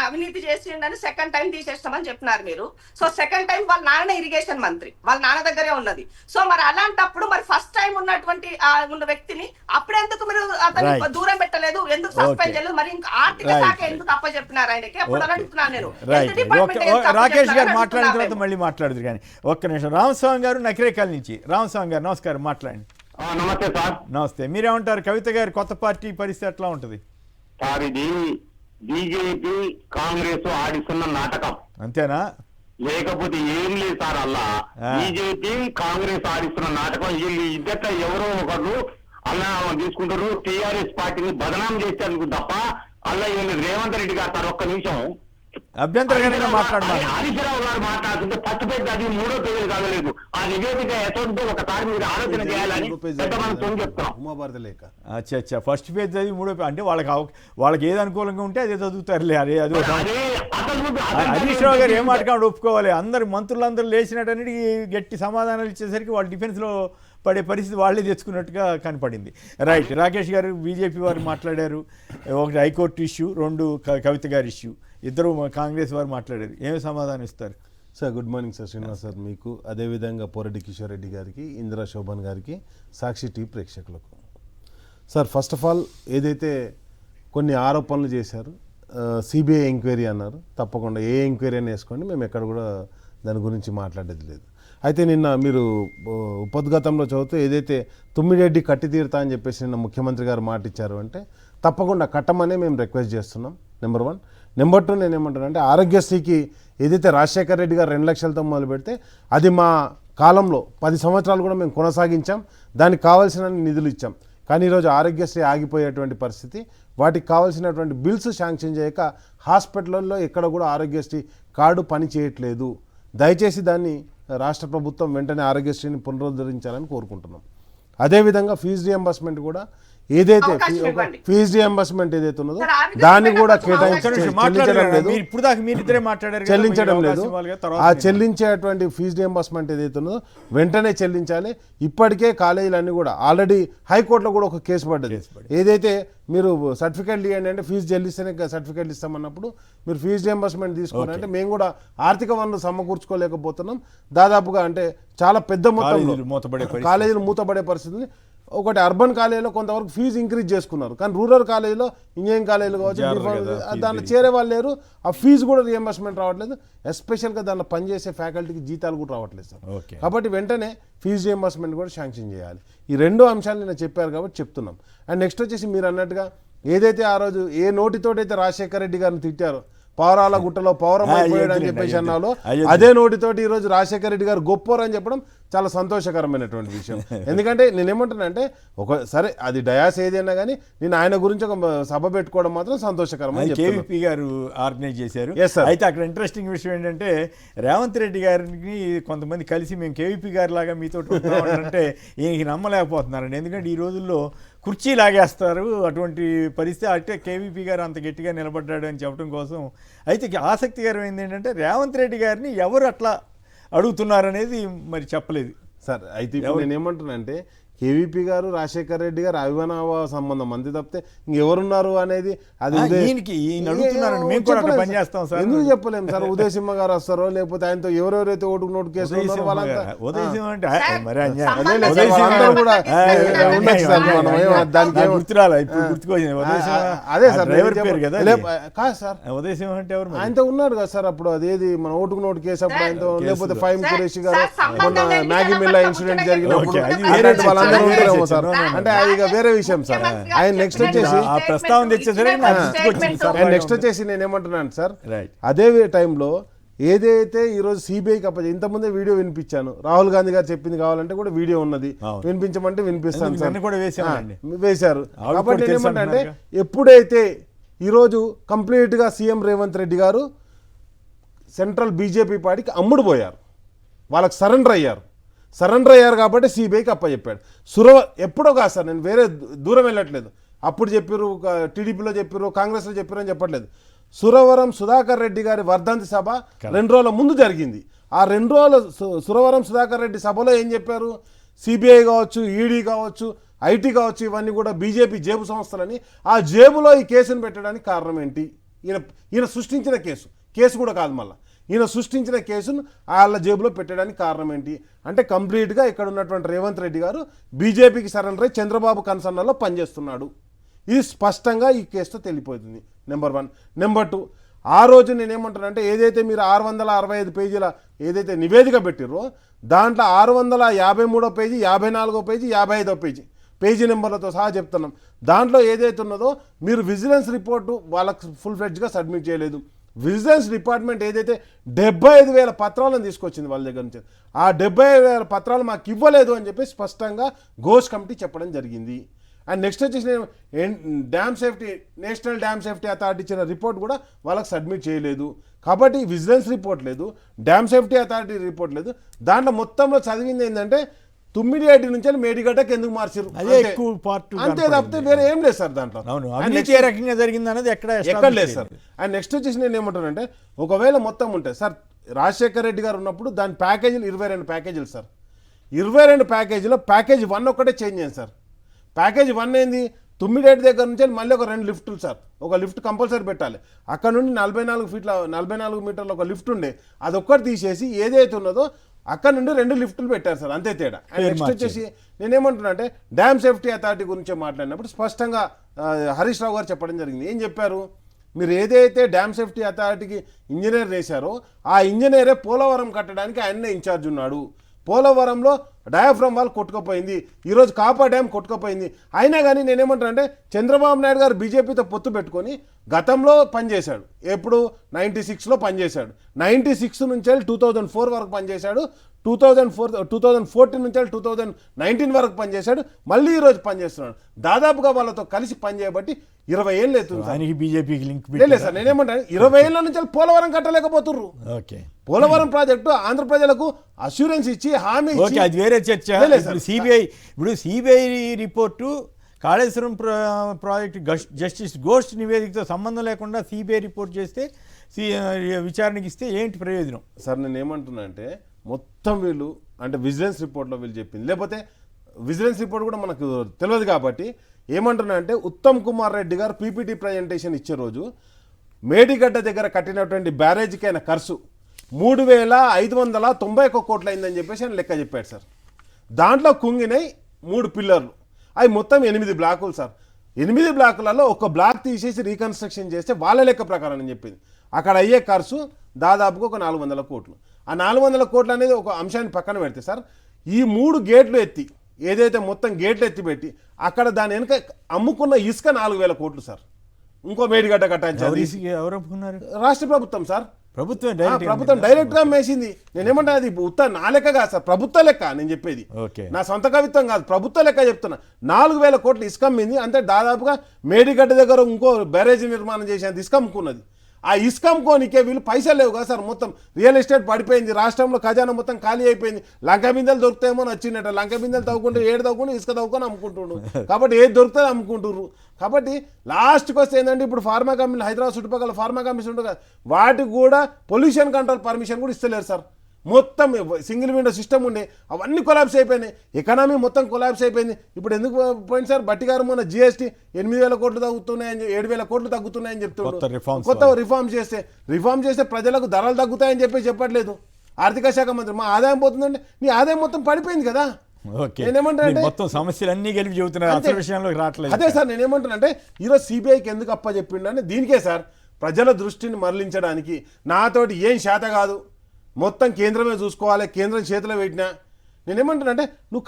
అవినీతి చేసిండని సెకండ్ టైం తీసేస్తామని చెప్పినారు మీరు. సో సెకండ్ టైం వాళ్ళ నాన్న ఇరిగేషన్ మంత్రి, వాళ్ళ నాన్న దగ్గరే ఉన్నది. సో మరి అలాంటప్పుడు మరి ఫస్ట్ టైం ఉన్నటువంటి ఉన్న వ్యక్తిని అప్పుడెందుకు మీరు అతన్ని దూరం పెట్టలేదు, ఎందుకు సస్పెండ్ చేయలేదు, మరి ఇంకా ఆర్థిక శాఖ ఎందుకు అప్పచెప్పినారు ఆయనకి? అప్పుడు అడుగుతున్నాను నేను. రాకేష్ గారు మాట్లాడిన తర్వాత మళ్ళీ మాట్లాడుతున్నారు. కానీ ఒక్క నిమిషం, రామస్వామి గారు నకిరేకల్ నుంచి. రామస్వామి గారు నమస్కారం, మాట్లాడండి. నమస్తే సార్. నమస్తే. మీరేమంటారు, కవిత గారి కొత్త పార్టీ పరిస్థితి ఎట్లా ఉంటుంది సార్? ఇది బీజేపీ కాంగ్రెస్ ఆడిస్తున్న నాటకం అంతేనా, లేకపోతే ఏం లేదు సార్. అలా బీజేపీ కాంగ్రెస్ ఆడిస్తున్న నాటకం. వీళ్ళు ఇద్దరు ఎవరో ఒకరు అలా తీసుకుంటారు, టీఆర్ఎస్ పార్టీని బదనాం చేసేందుకు తప్ప అలా వీళ్ళు రేవంత్ రెడ్డి గారు సార్ ఒక్క నిమిషం అభ్యంతరంగా మాట్లాడమని హరీశ్రావు గారు మాట్లాడుతుంటే ఫస్ట్ పేజ్ అది 3వ పేజీలు కాగలేదు. ఆ నివేదిక ఎటువంటి ఒకసారి మీరు ఆలోచన చేయాలని చెప్తాం. ఫస్ట్ పేజ్ చదివి 3వ పేజ్ అంటే వాళ్ళకి ఏది అనుకూలంగా ఉంటే అదే చదువుతారులే. అదే హరీష్ రావు గారు ఏం మాట్లాడి ఒప్పుకోవాలి. అందరు మంత్రులందరూ లేచినట్టన్నిటికీ గట్టి సమాధానాలు ఇచ్చేసరికి వాళ్ళు డిఫెన్స్లో పడే పరిస్థితి వాళ్ళే తెచ్చుకున్నట్టుగా కనపడింది. రైట్. రాకేష్ గారు బీజేపీ వారు మాట్లాడారు, ఒకటి హైకోర్టు ఇష్యూ, 2 కవిత గారి ఇష్యూ, ఇద్దరు కాంగ్రెస్ వారు మాట్లాడారు. ఏమి సమాధానం ఇస్తారు sir? Good morning sir, Srinivas sir మీకు, అదేవిధంగా పోరెడ్డి కిషోర్ రెడ్డి గారికి, ఇందిరా శోభన్ గారికి, సాక్షి టీవీ ప్రేక్షకులకు. సార్ ఫస్ట్ ఆఫ్ ఆల్ ఏదైతే కొన్ని ఆరోపణలు చేశారు, సిబిఐ ఎంక్వైరీ అన్నారు, తప్పకుండా ఏ ఎంక్వైరీ అని వేసుకోండి, మేము ఎక్కడ కూడా దాని గురించి మాట్లాడేది లేదు. అయితే నిన్న మీరు ఉపద్ఘాతంలో చదువుతూ ఏదైతే తుమ్మిరెడ్డి కట్టి తీరుతా అని చెప్పేసి నిన్న ముఖ్యమంత్రి గారు మాట ఇచ్చారు అంటే తప్పకుండా కట్టమనే మేము రిక్వెస్ట్ చేస్తున్నాం. నెంబర్ 1. నెంబర్ 2 నేను ఏమంటానంటే ఆరోగ్యశ్రీకి ఏదైతే రాజశేఖర రెడ్డి గారు 2 లక్షలతో మొదలు పెడితే అది మా కాలంలో 10 సంవత్సరాలు కూడా మేము కొనసాగించాం, దానికి కావాల్సిన నిధులు ఇచ్చాం. కానీ ఈరోజు ఆరోగ్యశ్రీ ఆగిపోయేటువంటి పరిస్థితి, వాటికి కావాల్సినటువంటి బిల్స్ శాంక్షన్ చేయక హాస్పిటల్లో ఎక్కడ కూడా ఆరోగ్యశ్రీ కార్డు పని చేయట్లేదు. దయచేసి దాన్ని రాష్ట్ర ప్రభుత్వం వెంటనే ఆరోగ్యశ్రీని పునరుద్ధరించాలని కోరుకుంటున్నాం. అదేవిధంగా ఫీజు రియంబర్స్మెంట్ కూడా ఏదైతే అవకాశం ఇవ్వండి. ఫీజు రియంబర్స్మెంట్ ఏదైతే ఉన్నదో సార్, ఆరోగ్య దాన్ని కూడా శ్రీ మేడం చెల్లించడం లేదు, ఇప్పుడు దాకా మీరిద్దరే మాట్లాడారు కదా, చెల్లించడం మీరు లేదు. అవకాశం ఇవ్వాలి కదా, తర్వాత ఆ మీరు చెల్లించేటువంటి ఫీజు రియంబర్స్మెంట్ ఏదైతే ఉన్నదో వెంటనే చెల్లించాలి. ఇప్పటికే కాలేజీలన్నీ కూడా ఆల్రెడీ హైకోర్టులో కూడా ఒక కేసు పడ్డది. ఏదైతే మీరు సర్టిఫికేట్లు ఇవ్వండి అంటే ఫీజు చెల్లిస్తేనే సర్టిఫికేట్లు ఇస్తామన్నప్పుడు మీరు ఫీజు రియంబర్స్మెంట్ తీసుకోవాలి అంటే మేము కూడా ఆర్థిక వనరులు సమకూర్చుకోలేకపోతున్నాం. దాదాపుగా అంటే చాలా పెద్ద మొత్తంలో కాలేజీలు మూతపడే పరిస్థితి. ఒకటి అర్బన్ కాలేజీలో కొంతవరకు ఫీజు ఇంక్రీజ్ చేసుకున్నారు, కానీ రూరల్ కాలేజీలో ఇంజనీరింగ్ కాలేజీలు కావచ్చు దాంట్లో చేరే వాళ్ళు లేరు. ఆ ఫీజు కూడా రియంబర్స్మెంట్ రావట్లేదు. ఎస్పెషల్గా దాంట్లో పనిచేసే ఫ్యాకల్టీకి జీతాలు కూడా రావట్లేదు సార్. కాబట్టి వెంటనే ఫీజు రియంబర్స్మెంట్ కూడా శాంక్షన్ చేయాలి. ఈ రెండు అంశాలు నేను చెప్పారు కాబట్టి చెప్తున్నాం. అండ్ నెక్స్ట్ వచ్చేసి మీరు అన్నట్టుగా ఏదైతే ఆ రోజు ఏ నోటితోటైతే రాజశేఖర రెడ్డి గారిని తిట్టారో పౌరాల గుట్టలో పౌరం అయిపోయాడు అని చెప్పేసి అన్నాలో అదే నోటితోటి ఈరోజు రాజశేఖర రెడ్డి గారు గొప్పరు అని చెప్పడం చాలా సంతోషకరమైనటువంటి విషయం. ఎందుకంటే నేనేమంటున్నానంటే సరే అది డయాస్ ఏదైనా కానీ నేను ఆయన గురించి ఒక సభ పెట్టుకోవడం మాత్రం సంతోషకరమని కేవీపీ గారు ఆర్గనైజ్ చేశారు. అయితే అక్కడ ఇంట్రెస్టింగ్ విషయం ఏంటంటే రేవంత్ రెడ్డి గారిని కొంతమంది కలిసి మేము కేవీపీ గారి లాగా మీతో అంటే ఈయనకి నమ్మలేకపోతున్నారండి. ఎందుకంటే ఈ రోజుల్లో కుర్చీ లాగేస్తారు, అటువంటి పరిస్థితి. అంటే కేవీపీ గారు అంత గట్టిగా నిలబడ్డాడు అని చెప్పడం కోసం. అయితే ఆసక్తికరమైంది ఏంటంటే రేవంత్ రెడ్డి గారిని ఎవరు అట్లా అడుగుతున్నారనేది మరి చెప్పలేదు సార్. అయితే ఇప్పుడు నేనేమంటున్నానంటే కేవీపీ గారు రాజశేఖర రెడ్డి గారు అభిమానవ సంబంధం అంతే తప్పితే ఇంకెవరున్నారు అనేది అది ఎందుకు చెప్పలేము సార్. ఉదయ్ సింహ గారు వస్తారో లేకపోతే ఆయనతో ఎవరెవరైతే ఓటుకు నోటు కేసు ఉన్నారో వాళ్ళంతా కూడా ఉండొచ్చు సార్. మనం దానికి అదే సార్ కాదు సార్, ఆయనతో ఉన్నారు కదా సార్ అప్పుడు అదేది మన ఓటుకు నోటు కేసు అప్పుడు ఆయనతో, లేకపోతే ఫైమ్ ఖురేషి గారు మొన్న మ్యాగీ మిల్లా ఇన్సిడెంట్ జరిగినప్పుడు వాళ్ళందరూ ఉంటారేమో సార్. అంటే అది వేరే విషయం సార్. ఆయన నెక్స్ట్ వచ్చేసి నేనేమంటున్నాను సార్, అదే టైంలో ఏదైతే ఈరోజు సిబిఐకి ఇంతకుముందే వీడియో వినిపించాను. రాహుల్ గాంధీ గారు చెప్పింది కావాలంటే కూడా వీడియో ఉన్నది, వినిపించమంటే వినిపిస్తాను సార్. వేశారు. కాబట్టి నేనేమంటే ఎప్పుడైతే ఈరోజు కంప్లీట్గా సీఎం రేవంత్ రెడ్డి గారు సెంట్రల్ బీజేపీ పార్టీకి అమ్ముడు పోయారు, వాళ్ళకి సరెండర్ అయ్యారు కాబట్టి సిబిఐకి అప్పచెప్పాడు. ఎప్పుడో కాదు సార్, నేను వేరే దూరం వెళ్ళట్లేదు. అప్పుడు చెప్పారు టీడీపీలో చెప్పారు, కాంగ్రెస్లో చెప్పారు అని చెప్పట్లేదు. సురవరం సుధాకర్ రెడ్డి గారి వర్ధంతి సభ 2 రోజుల ముందు జరిగింది. ఆ 2 రోజుల సురవరం సుధాకర్ రెడ్డి సభలో ఏం చెప్పారు, సిబిఐ కావచ్చు, ఈడీ కావచ్చు, ఐటీ కావచ్చు, ఇవన్నీ కూడా బీజేపీ జేబు సంస్థలని, ఆ జేబులో ఈ కేసును పెట్టడానికి కారణం ఏంటి? ఈయన సృష్టించిన కేసు కూడా కాదు, మళ్ళీ ఈయన సృష్టించిన కేసును వాళ్ళ జేబులో పెట్టడానికి కారణం ఏంటి అంటే కంప్లీట్గా ఇక్కడ ఉన్నటువంటి రేవంత్ రెడ్డి గారు బీజేపీకి సరెండర్ అయి చంద్రబాబు కన్సర్న్లో పనిచేస్తున్నాడు. ఇది స్పష్టంగా ఈ కేసుతో తెలిపోతుంది. నెంబర్ 1. నెంబర్ 2, ఆ రోజు నేనేమంటానంటే ఏదైతే మీరు 665 పేజీల ఏదైతే నివేదిక పెట్టిరో దాంట్లో 653వ పేజీ, 54వ పేజీ, 55వ పేజీ నెంబర్లతో సహా చెప్తున్నాం. దాంట్లో ఏదైతే ఉన్నదో మీరు విజిలెన్స్ రిపోర్టు వాళ్ళకు ఫుల్ ఫ్లెడ్జ్గా సబ్మిట్ చేయలేదు. విజిలెన్స్ డిపార్ట్మెంట్ ఏదైతే 75,000 పత్రాలను తీసుకొచ్చింది వాళ్ళ దగ్గర నుంచి, ఆ 75,000 పత్రాలు మాకు ఇవ్వలేదు అని చెప్పి స్పష్టంగా ఘోష్ కమిటీ చెప్పడం జరిగింది. అండ్ నెక్స్ట్ వచ్చేసి నేషనల్ డ్యామ్ సేఫ్టీ అథారిటీ ఇచ్చిన రిపోర్ట్ కూడా వాళ్ళకి సబ్మిట్ చేయలేదు. కాబట్టి విజిలెన్స్ రిపోర్ట్ లేదు, డ్యామ్ సేఫ్టీ అథారిటీ రిపోర్ట్ లేదు. దాంట్లో మొత్తంలో చదివింది ఏంటంటే తుమ్మిడిహట్టి నుంచి మేడిగడ్డకి ఎందుకు మార్చారు అంతే తప్పితే వేరే ఏం లేదు సార్. దాంట్లో ఎక్కడ లేదు సార్. అండ్ నెక్స్ట్ వచ్చేసి నేను ఏమంటానంటే ఒకవేళ మొత్తం ఉంటే సార్ రాజశేఖర రెడ్డి గారు ఉన్నప్పుడు దాని ప్యాకేజీలు 22 ప్యాకేజీలు సార్. 22 ప్యాకేజీలో ప్యాకేజ్ 1 ఒక్కటే చేంజ్ అయింది సార్. ప్యాకేజ్ 1 ఏంది, తుమ్మిడిహట్టి దగ్గర నుంచి మళ్ళీ ఒక 2 లిఫ్టులు సార్. ఒక లిఫ్ట్ కంపల్సరీ పెట్టాలి. అక్కడ నుండి 44 మీటర్ల ఒక లిఫ్ట్ ఉండే అదొక్కటి తీసేసి ఏదైతే ఉన్నదో అక్కడ నుండి 2 లిఫ్టులు పెట్టారు సార్, అంతే తేడా. అండ్ నెక్స్ట్ వచ్చేసి నేనేమంటున్నా అంటే డ్యామ్ సేఫ్టీ అథారిటీ గురించి మాట్లాడినప్పుడు స్పష్టంగా హరీష్ రావు గారు చెప్పడం జరిగింది. ఏం చెప్పారు, మీరు ఏదైతే డ్యామ్ సేఫ్టీ అథారిటీకి ఇంజనీర్ వేశారో ఆ ఇంజనీరే పోలవరం కట్టడానికి ఆయన్నే ఇన్ఛార్జ్ ఉన్నాడు. పోలవరంలో డయాఫ్రమ్ వాల్ కొట్టుకుపోయింది, ఈరోజు కాపా డ్యామ్ కొట్టుకుపోయింది. అయినా కానీ నేనేమంటాను అంటే చంద్రబాబు నాయుడు గారు బీజేపీతో పొత్తు పెట్టుకొని గతంలో పనిచేశాడు. ఎప్పుడు 96లో పనిచేశాడు, 96 నుంచి 2004 వరకు పనిచేశాడు. 2014 నుంచి 2019 వరకు పనిచేశాడు, మళ్ళీ ఈరోజు పనిచేస్తున్నాడు. దాదాపుగా వాళ్ళతో కలిసి పనిచేయబట్టి 20 ఏళ్ళు అవుతుంది సార్. ఆయనకి బీజేపీకి లింక్ లేదు సార్, నేనేమంటాను 20 ఏళ్ళ నుంచి పోలవరం కట్టలేకపోతుర్రు. ఓకే, పోలవరం ప్రాజెక్టు ఆంధ్ర ప్రజలకు అష్యూరెన్స్ ఇచ్చి హామీ ఓకే, అది వేరే చర్చ. ఇప్పుడు CBI report Kaleshwaram project justice గోస్ట్ నివేదికతో సంబంధం లేకుండా సిబిఐ రిపోర్ట్ చేస్తే విచారణకి ఇస్తే ఏంటి ప్రయోజనం? సార్ నేను ఏమంటున్నా అంటే మొత్తం వీళ్ళు అంటే విజిలెన్స్ రిపోర్ట్లో వీళ్ళు చెప్పింది, లేకపోతే విజిలెన్స్ రిపోర్ట్ కూడా మనకు తెలియదు కాబట్టి ఏమంటున్నా అంటే ఉత్తమ్ కుమార్ రెడ్డి గారు పీపీటీ ప్రజెంటేషన్ ఇచ్చే రోజు మేడిగడ్డ దగ్గర కట్టినటువంటి బ్యారేజ్కి అయిన ఖర్చు 3,591 కోట్లు అయిందని చెప్పేసి ఆయన లెక్క చెప్పాడు సార్. దాంట్లో కుంగినాయి 3 పిల్లర్లు, అవి మొత్తం 8 బ్లాకులు సార్. 8 బ్లాకులలో ఒక బ్లాక్ తీసేసి రీకన్స్ట్రక్షన్ చేస్తే వాళ్ళ లెక్క ప్రకారం అని చెప్పింది. అక్కడ అయ్యే ఖర్చు దాదాపుగా ఒక 400 కోట్లు. ఆ 400 కోట్లు అనేది ఒక అంశాన్ని పక్కన పెడితే సార్, ఈ 3 గేట్లు ఎత్తి ఏదైతే మొత్తం గేట్లు ఎత్తి పెట్టి అక్కడ దాని వెనుక అమ్ముకున్న ఇసుక 4,000 కోట్లు సార్. ఇంకో మేడిగడ్డ కట్టించారు ఎవరు ఒప్పుకున్నారు? రాష్ట్ర ప్రభుత్వం సార్. ప్రభుత్వం డైరెక్ట్ గా మేసింది. నేనేమంటా అది ఉత్త నా లెక్క కాదు సార్, ప్రభుత్వ లెక్క నేను చెప్పేది, నా సొంత కవిత్వం కాదు, ప్రభుత్వ లెక్క చెప్తున్నా. 4,000 కోట్లు ఇసుక అమ్మింది, అంటే దాదాపుగా మేడిగడ్డ దగ్గర ఇంకో బ్యారేజీ నిర్మాణం చేసేంత ఇసుక అమ్ముకున్నది. ఆ ఇసుక అమ్ముకోనికే వీళ్ళు పైసలు లేవు కదా సార్. మొత్తం రియల్ ఎస్టేట్ పడిపోయింది, రాష్ట్రంలో ఖజానా మొత్తం ఖాళీ అయిపోయింది. లంక బిందెలు దొరుకుతాయేమో వచ్చినట్టు లంక బిందెలు తవ్వుకుంటూ తవ్వుకుంటూ ఇసుక తవ్వుకొని అమ్ముకుంటుండ్రు. కాబట్టి ఏది దొరుకుతుంది అమ్ముకుంటుర్రు. కాబట్టి లాస్ట్కి వస్తే ఏంటంటే ఇప్పుడు ఫార్మా కంపెనీలు హైదరాబాద్ చుట్టుపక్కల ఫార్మా కంపెనీస్ ఉంటుంది కదా, వాటికి కూడా పొల్యూషన్ కంట్రోల్ పర్మిషన్ కూడా ఇస్తలేరు సార్. మొత్తం సింగిల్ విండో సిస్టమ్ ఉండే అవన్నీ కొలాబ్స్ అయిపోయినాయి, ఎకనామీ మొత్తం కొలాబ్స్ అయిపోయింది. ఇప్పుడు ఎందుకు పోయింది సార్? బట్టి గారు మొన్న జిఎస్టీ 8,000 కోట్లు తగ్గుతున్నాయని 7,000 కోట్లు తగ్గుతున్నాయని చెప్తున్నారు. కొత్త రిఫార్మ్ చేస్తే ప్రజలకు ధరలు తగ్గుతాయని చెప్పట్లేదు ఆర్థిక శాఖ మంత్రి. మా ఆదాయం పోతుందంటే నీ ఆదాయం మొత్తం పడిపోయింది కదా. నేనేమంటానంటే మొత్తం సమస్యలన్నీ కలిపి చెబుతున్నారు, విషయంలో రావట్లేదు. అదే సార్ నేనేమంటానంటే ఈరోజు సిబిఐకి ఎందుకు అప్పచెప్పిండు దీనికే సార్, ప్రజల దృష్టిని మరలించడానికి. నాతోటి ఏం శాత కాదు, మొత్తం కేంద్రమే చూసుకోవాలి, కేంద్రం చేతిలో పెట్టినా. నేనేమంటానంటే నువ్వు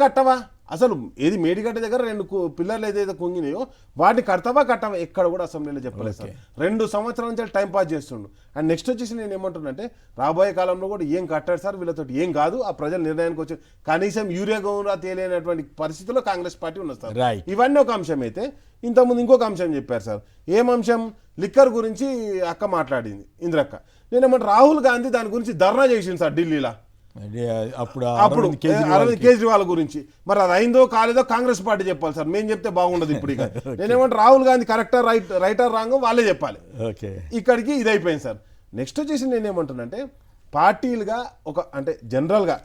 కట్టవా అసలు ఏది మేడిగడ్డ దగ్గర 2 పిల్లర్లు ఏదైతే కుంగినాయో వాటిని కట్టవా ఎక్కడ కూడా అసెంబ్లీలో చెప్పలేదు సార్. 2 సంవత్సరాల నుంచి టైం పాస్ చేస్తుండు. అండ్ నెక్స్ట్ వచ్చేసి నేను ఏమంటున్నానంటే రాబోయే కాలంలో కూడా ఏం కట్టాడు సార్, వీళ్ళతో ఏం కాదు, ఆ ప్రజల నిర్ణయానికి వచ్చి కనీసం యూరియా గౌరా తేలేనటువంటి పరిస్థితిలో కాంగ్రెస్ పార్టీ ఉన్నది సార్. ఇవన్నీ ఒక అంశం అయితే ఇంతకుముందు ఇంకొక అంశం చెప్పారు సార్. ఏం అంశం? లిక్కర్ గురించి అక్క మాట్లాడింది ఇంద్రక్క. నేనేమంటే రాహుల్ గాంధీ దాని గురించి ధర్నా చేసింది సార్ ఢిల్లీలో అప్పుడు అరవింద్ కేజ్రీవాల్ గురించి. మరి అది అయిందో కాలేదో కాంగ్రెస్ పార్టీ చెప్పాలి సార్, మేము చెప్తే బాగుండదు. ఇప్పుడు ఇక నేనేమంటే రాహుల్ గాంధీ కరెక్టా రైటర్ రాంగ్ వాళ్ళే చెప్పాలి. ఇక్కడికి ఇది అయిపోయింది సార్. నెక్స్ట్ వచ్చేసి నేనేమంటున్నానంటే పార్టీలుగా ఒక అంటే జనరల్గా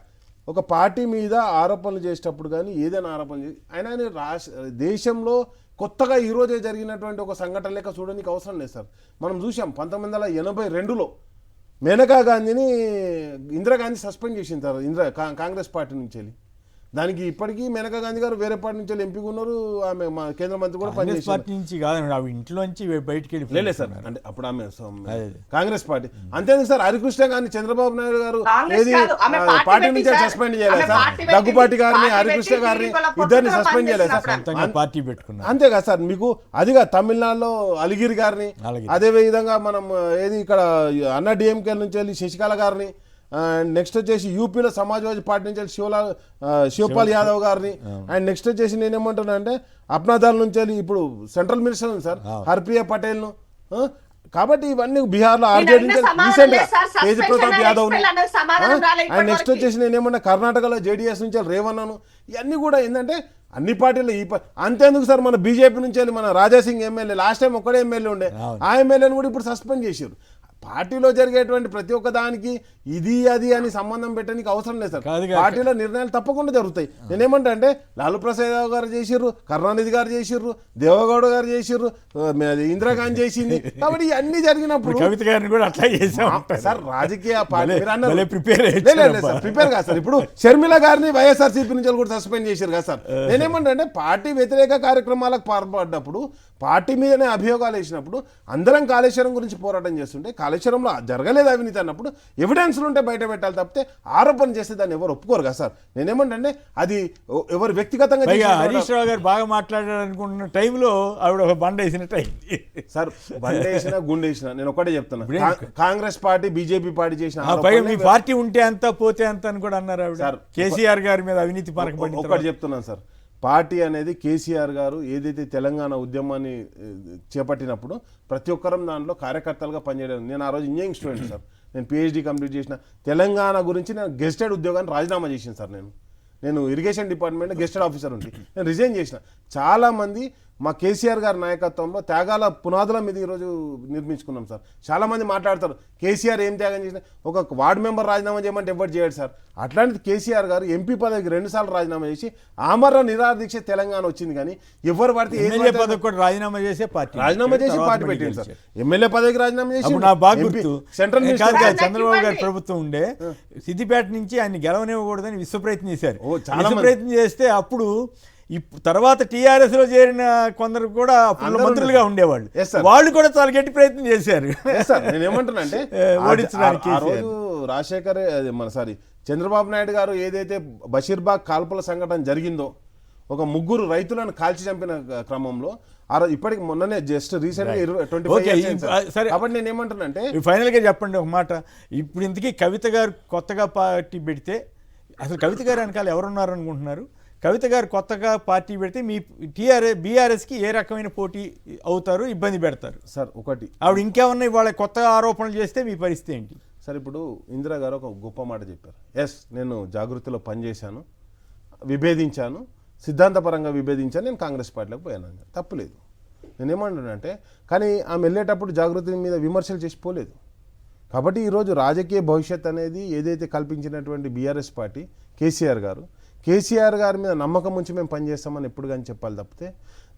ఒక పార్టీ మీద ఆరోపణలు చేసేటప్పుడు కానీ ఏదైనా ఆరోపణలు చేసి ఆయన దేశంలో కొత్తగా ఈరోజే జరిగినటువంటి ఒక సంఘటన లెక్క చూడడానికి అవసరం లేదు సార్. మనం చూసాం 1982లో మేనకా గాంధీని ఇందిరాగాంధీ సస్పెండ్ చేసింది సార్ కాంగ్రెస్ పార్టీ నుంచి వెళ్ళి. దానికి ఇప్పటికీ మేనకా గాంధీ గారు వేరే పార్టీ నుంచి ఎంపీగా ఉన్నారు, ఆమె మా కేంద్ర మంత్రి కూడా పనిచేసి పార్టీ నుంచి కాదు ఇంట్లోంచి బయటికి వెళ్ళలేదు సార్. అంటే అప్పుడు ఆమె కాంగ్రెస్ పార్టీ. అంతేందుకు సార్ హరికృష్ణ గారిని చంద్రబాబు నాయుడు గారు ఏది పార్టీ నుంచి సస్పెండ్ చేయలేదు సార్. దగ్గుపాటి గారిని హరికృష్ణ గారిని ఇద్దరిని సస్పెండ్ చేయలేదు సార్, పార్టీ పెట్టుకున్నారు. అంతేగా సార్ మీకు అదిగా తమిళనాడులో అలిగిరి గారిని, అదే విధంగా మనం ఏది ఇక్కడ అన్నా డిఎంకే నుంచి వెళ్ళి శశికళ గారిని, అండ్ నెక్స్ట్ వచ్చేసి యూపీలో సమాజ్వాదీ పార్టీ నుంచి శివపాల్ యాదవ్ గారిని, అండ్ నెక్స్ట్ వచ్చేసి నేనేమంటున్నా అంటే అప్నాదాల్ నుంచి వెళ్ళి ఇప్పుడు సెంట్రల్ మినిస్టర్ ఉంది సార్ హర్ప్రియ పటేల్ను. కాబట్టి ఇవన్నీ బీహార్లో ఆర్జేడీ నుంచి రీసెంట్ గా తేజ్ ప్రతాప్ యాదవ్, అండ్ నెక్స్ట్ వచ్చేసి నేనేమన్నా కర్ణాటకలో జేడీఎస్ నుంచి రేవన్నను. ఇవన్నీ కూడా ఏంటంటే అన్ని పార్టీలు అంతేందుకు సార్ మన బీజేపీ నుంచి వెళ్ళి మన రాజాసింగ్ ఎమ్మెల్యే లాస్ట్ టైం ఒక్కడే ఎమ్మెల్యే ఉండే, ఆ ఎమ్మెల్యేని కూడా ఇప్పుడు సస్పెండ్ చేశారు. పార్టీలో జరిగేటువంటి ప్రతి ఒక్క దానికి ఇది అది అని సంబంధం పెట్టడానికి అవసరం లేదు సార్. పార్టీలో నిర్ణయాలు తప్పకుండా జరుగుతాయి. నేనేమంటా అంటే లాలూ ప్రసాద్ యాదవ్ గారు చేసిర్రు, కరుణానిధి గారు చేసిర్రు, దేవగౌడ గారు చేసిర్రు, ఇందిరాగాంధీ చేసింది. కాబట్టి ఇవన్నీ జరిగినప్పుడు కవిత గారిని కూడా అట్లా చేసాం సార్. రాజకీయ పార్టీ ప్రిపేర్ కాదు సార్. ఇప్పుడు షర్మిల గారిని వైఎస్ఆర్సీపీ నుంచి కూడా సస్పెండ్ చేశారు కదా సార్. నేనేమంటా అంటే పార్టీ వ్యతిరేక కార్యక్రమాలకు పాల్పడ్డప్పుడు, పార్టీ మీదనే అభియోగాలు వేసినప్పుడు అందరం కాళేశ్వరం గురించి పోరాటం చేస్తుంటే కాళేశ్వరంలో జరగలేదు అవినీతి అన్నప్పుడు ఎవిడెన్స్లు ఉంటే బయట పెట్టాలి తప్పితే ఆరోపణ చేస్తే దాన్ని ఎవరు ఒప్పుకోరు కదా సార్. నేనేమంటే అది ఎవరు వ్యక్తిగతంగా పైగా చేసిన హరీష్ రావు గారు బాగా మాట్లాడారు అనుకుంటున్న టైంలో ఆవిడ ఒక బండ వేసినట్టు అయింది. సార్ బండేసినా గుండేసినా నేను ఒకటే చెప్తున్నా, కాంగ్రెస్ పార్టీ బీజేపీ పార్టీ చేసిన పైగా ఆరోపణలే మీ పార్టీ ఉంటే అంత పోతే అంత అని కూడా అన్నారు ఆవిడ. సార్, కేసీఆర్ గారి మీద అవినీతి పరకబడి ఒకటి చెప్తున్నాను సార్, పార్టీ అనేది కేసీఆర్ గారు ఏదైతే తెలంగాణ ఉద్యమాన్ని చేపట్టినప్పుడు ప్రతి ఒక్కరం దాంట్లో కార్యకర్తలుగా పనిచేయడం. నేను ఆ రోజు ఇంజనీరింగ్ స్టూడెంట్ సార్, నేను పిహెచ్డి కంప్లీట్ చేసిన. తెలంగాణ గురించి నేను గెస్టెడ్ ఉద్యోగాన్ని రాజీనామా చేసిన సార్. నేను ఇరిగేషన్ డిపార్ట్మెంట్ గెస్టెడ్ ఆఫీసర్ ఉండి నేను రిజైన్ చేసిన. చాలామంది మా కేసీఆర్ గారి నాయకత్వంలో త్యాగాల పునాదుల మీద ఈరోజు నిర్మించుకున్నాం సార్. చాలామంది మాట్లాడతారు కేసీఆర్ ఏం త్యాగం చేసిన, ఒక వార్డు మెంబర్ రాజీనామా చేయమంటే ఎవరు చేయడు సార్. అట్లాంటిది కేసీఆర్ గారు ఎంపీ పదవికి 2 సార్లు రాజీనామా చేసి ఆమరణ నిరాహార దీక్ష తెలంగాణ వచ్చింది. కానీ ఎవరు పడితే ఎమ్మెల్యే పదవి కూడా రాజీనామా చేసి పార్టీ పెట్టింది సార్. ఎమ్మెల్యే పదవికి రాజీనామా చేసి నా బాగా గుర్తు సెంట్రల్ కాదు కాదు, చంద్రబాబు గారి ప్రభుత్వం ఉండే సిద్దిపేట నుంచి ఆయన గెలవనివ్వకూడదని విశ్వ ప్రయత్నం చేశారు. విశ్వ ప్రయత్నం చేస్తే అప్పుడు తర్వాత టీఆర్ఎస్ లో చేరిన కొందరు కూడా అప్పుడు మంత్రులుగా ఉండేవాళ్ళు, వాళ్ళు కూడా చాలా గట్టి ప్రయత్నం చేశారు. నేను ఏమంటున్నానంటే ఓడించడానికి ఆ రోజు రాజశేఖర్ చంద్రబాబు నాయుడు గారు ఏదైతే బషీర్బాగ్ కాల్పుల సంఘటన జరిగిందో, ఒక 3 రైతులను కాల్చి చంపిన క్రమంలో ఇప్పటికి మొన్ననే జస్ట్ రీసెంట్ 25 కాబట్టి నేను ఏమంటున్నానంటే ఫైనల్ గా చెప్పండి ఒక మాట. ఇప్పుడు ఇంతకీ కవిత గారు కొత్తగా పార్టీ పెడితే అసలు కవిత గారు వెనకాల ఎవరున్నారు అనుకుంటున్నారు? కవిత గారు కొత్తగా పార్టీ పెడితే మీ బీఆర్ఎస్కి ఏ రకమైన పోటీ అవుతారు, ఇబ్బంది పెడతారు సార్? ఒకటి ఆవిడ ఇంకేమన్నా ఇవాళ కొత్త ఆరోపణలు చేస్తే మీ పరిస్థితి ఏంటి సార్? ఇప్పుడు ఇందిరా గారు ఒక గొప్ప మాట చెప్పారు. ఎస్, నేను జాగృతిలో పనిచేశాను, విభేదించాను, సిద్ధాంతపరంగా విభేదించాను, నేను కాంగ్రెస్ పార్టీలోకి పోయాను. తప్పులేదు. నేనేమంటున్నానంటే, కానీ ఆమె వెళ్ళేటప్పుడు జాగృతి మీద విమర్శలు చేసి పోలేదు. కాబట్టి ఈరోజు రాజకీయ భవిష్యత్ అనేది ఏదైతే కల్పించినటువంటి బీఆర్ఎస్ పార్టీ కేసీఆర్ గారి మీద నమ్మకం ఉంచి మేము పనిచేస్తామని ఎప్పుడు కానీ చెప్పాలి తప్పితే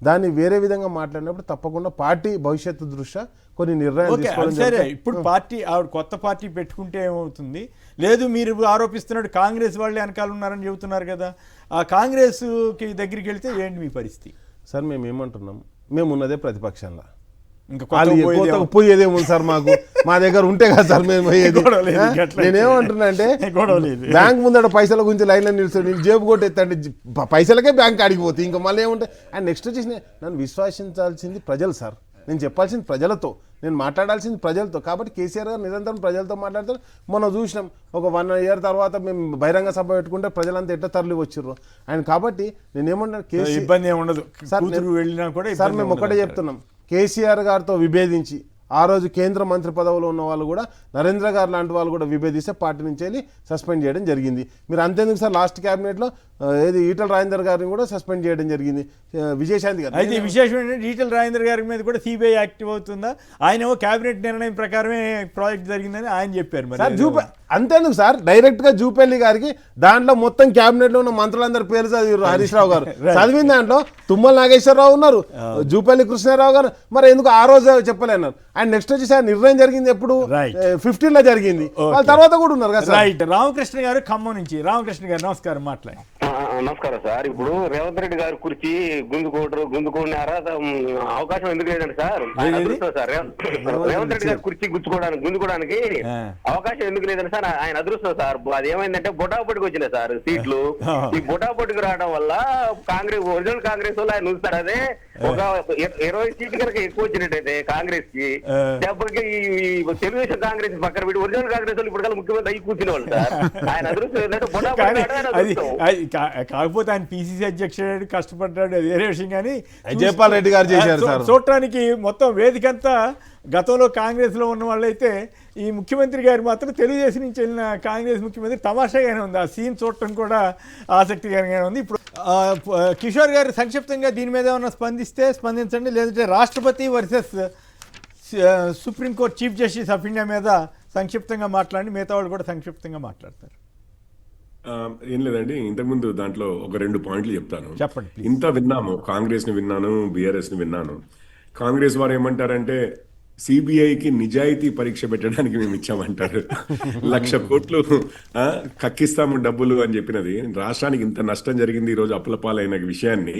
దాన్ని వేరే విధంగా మాట్లాడినప్పుడు తప్పకుండా పార్టీ భవిష్యత్తు దృష్ట్యా కొన్ని నిర్ణయాలు తీసుకోవడం. సరే, ఇప్పుడు పార్టీ ఆవిడ కొత్త పార్టీ పెట్టుకుంటే ఏమవుతుంది? లేదు, మీరు ఆరోపిస్తున్నట్టు కాంగ్రెస్ వాళ్ళే వెనకాల ఉన్నారని చెబుతున్నారు కదా, ఆ కాంగ్రెస్కి దగ్గరికి వెళ్తే ఏంటి మీ పరిస్థితి? సార్, మేము ఏమంటున్నాం, మేము ఉన్నదే ప్రతిపక్షంలో, ఇంకా పోయేదేముంది సార్? మా దగ్గర ఉంటే కదా సార్ మేము పోయేది. నేనేమంటున్నా అంటే, బ్యాంక్ ముందర పైసల గురించి లైన్లో నిలుస్తుంది, నీకు జేబు కొట్టేస్తంటే పైసలకే బ్యాంక్ అడిగిపోతే ఇంకా మళ్ళీ ఏముంటాయి. అండ్ నెక్స్ట్ వచ్చేసి నన్ను విశ్వసించాల్సింది ప్రజలు సార్. నేను చెప్పాల్సింది ప్రజలతో, నేను మాట్లాడాల్సింది ప్రజలతో. కాబట్టి కేసీఆర్ గారు నిరంతరం ప్రజలతో మాట్లాడతారు. మనం చూసినాం, ఒక 1 year తర్వాత మేము బహిరంగ సభ పెట్టుకుంటే ప్రజలంతా ఎట్లా తరలి వచ్చిర్రు ఆయన. కాబట్టి నేనేమంటాను, ఇబ్బంది ఏమి ఉండదు సార్. మేము ఒకటే చెప్తున్నాం, కేసీఆర్ గారితో విభేదించి ఆ రోజు కేంద్ర మంత్రి పదవిలో ఉన్న వాళ్ళు కూడా, నరేంద్ర గారు లాంటి వాళ్ళు కూడా విభేదిస్తే పార్టీ నుంచి వెళ్ళి సస్పెండ్ చేయడం జరిగింది. మీరు అంతేందుకు సార్, లాస్ట్ క్యాబినెట్లో ఈటల రాజేందర్ గారిని కూడా సస్పెండ్ చేయడం జరిగింది, విజయశాంతి గారు. అయితే విశేషం ఏంటంటే ఈటల రాజేందర్ గారి మీద కూడా సిబిఐ యాక్టివ్ అవుతుందా? ఆయన క్యాబినెట్ నిర్ణయం ప్రకారమే ప్రాజెక్ట్ జరిగిందని ఆయన చెప్పారు. మరి అంతేందుకు సార్, డైరెక్ట్ గా జూపల్లి గారికి దాంట్లో మొత్తం క్యాబినెట్ లో ఉన్న మంత్రులందరి పేరు చదివారు. హరీష్ రావు గారు చదివిన దాంట్లో తుమ్మల నాగేశ్వరరావు ఉన్నారు, జూపల్లి కృష్ణారావు గారు. మరి ఎందుకు ఆ రోజు చెప్పలేన్నారు? అండ్ నెక్స్ట్ వచ్చి సార్ నిర్ణయం జరిగింది ఎప్పుడు? 15 జరిగింది. వాళ్ళ తర్వాత కూడా ఉన్నారు కదా. రైట్. రామకృష్ణ గారు ఖమ్మం నుంచి. రామకృష్ణ గారు నమస్కారం, మాట్లాడి. నమస్కారం సార్. ఇప్పుడు రేవంత్ రెడ్డి గారి కుర్చీ గుంజుకున్నారా? అవకాశం ఎందుకు లేదండి సార్? అదృష్టం సార్. రేవంత్ రెడ్డి గారి కుర్చీ గుంజుకోవడానికి అవకాశం ఎందుకు లేదండి సార్? ఆయన అదృష్టం సార్. అది ఏమైందంటే బొటాబొటికి వచ్చినాయి సార్ సీట్లు. ఈ బొటాబొటికి రావడం వల్ల కాంగ్రెస్, ఒరిజినల్ కాంగ్రెస్ వాళ్ళు ఆయన ఉంచుతారు. అదే ఒక 20 సీట్లు కనుక ఎక్కువ వచ్చినట్టయితే కాంగ్రెస్ కి, దెబ్బకి తెలుగుదేశం కాంగ్రెస్ పక్కన పెట్టి ఒరిజినల్ కాంగ్రెస్ వాళ్ళు ఇప్పుడు ముఖ్యమంత్రి అయ్యి కూర్చునే వాళ్ళు సార్. ఆయన అదృష్టం ఏంటంటే బొటాబొటి. కాకపోతే ఆయన పిసిసి అధ్యక్షుడు కష్టపడ్డాడు, అది వేరే విషయం. కానీ జయపాల్ రెడ్డి గారు చేశారు సార్. చూడటానికి మొత్తం వేదికంతా గతంలో కాంగ్రెస్ లో ఉన్న వాళ్ళైతే, ఈ ముఖ్యమంత్రి గారు మాత్రం తెలుగుదేశం నుంచి వెళ్ళిన కాంగ్రెస్ ముఖ్యమంత్రి తమాషాగానే ఉంది. ఆ సీన్ చూడటం కూడా ఆసక్తికరంగానే ఉంది. ఇప్పుడు కిషోర్ గారు సంక్షిప్తంగా దీని మీద ఏమన్నా స్పందించండి, లేదంటే రాష్ట్రపతి versus supreme court chief justice of India మీద సంక్షిప్తంగా మాట్లాడి మిగతా వాళ్ళు కూడా సంక్షిప్తంగా మాట్లాడతారు. ఏం లేదండి, ఇంతకుముందు దాంట్లో ఒక 2 పాయింట్లు చెప్తాను. చెప్పండి. ఇంత విన్నాము, కాంగ్రెస్ని విన్నాను, బీఆర్ఎస్ని విన్నాను. కాంగ్రెస్ వారు ఏమంటారంటే సిబిఐకి నిజాయితీ పరీక్ష పెట్టడానికి మేము ఇచ్చామంటారు. 1,00,000 కోట్లు కక్కిస్తాము డబ్బులు అని చెప్పినది. రాష్ట్రానికి ఇంత నష్టం జరిగింది ఈరోజు అప్పులపాలైన విషయాన్ని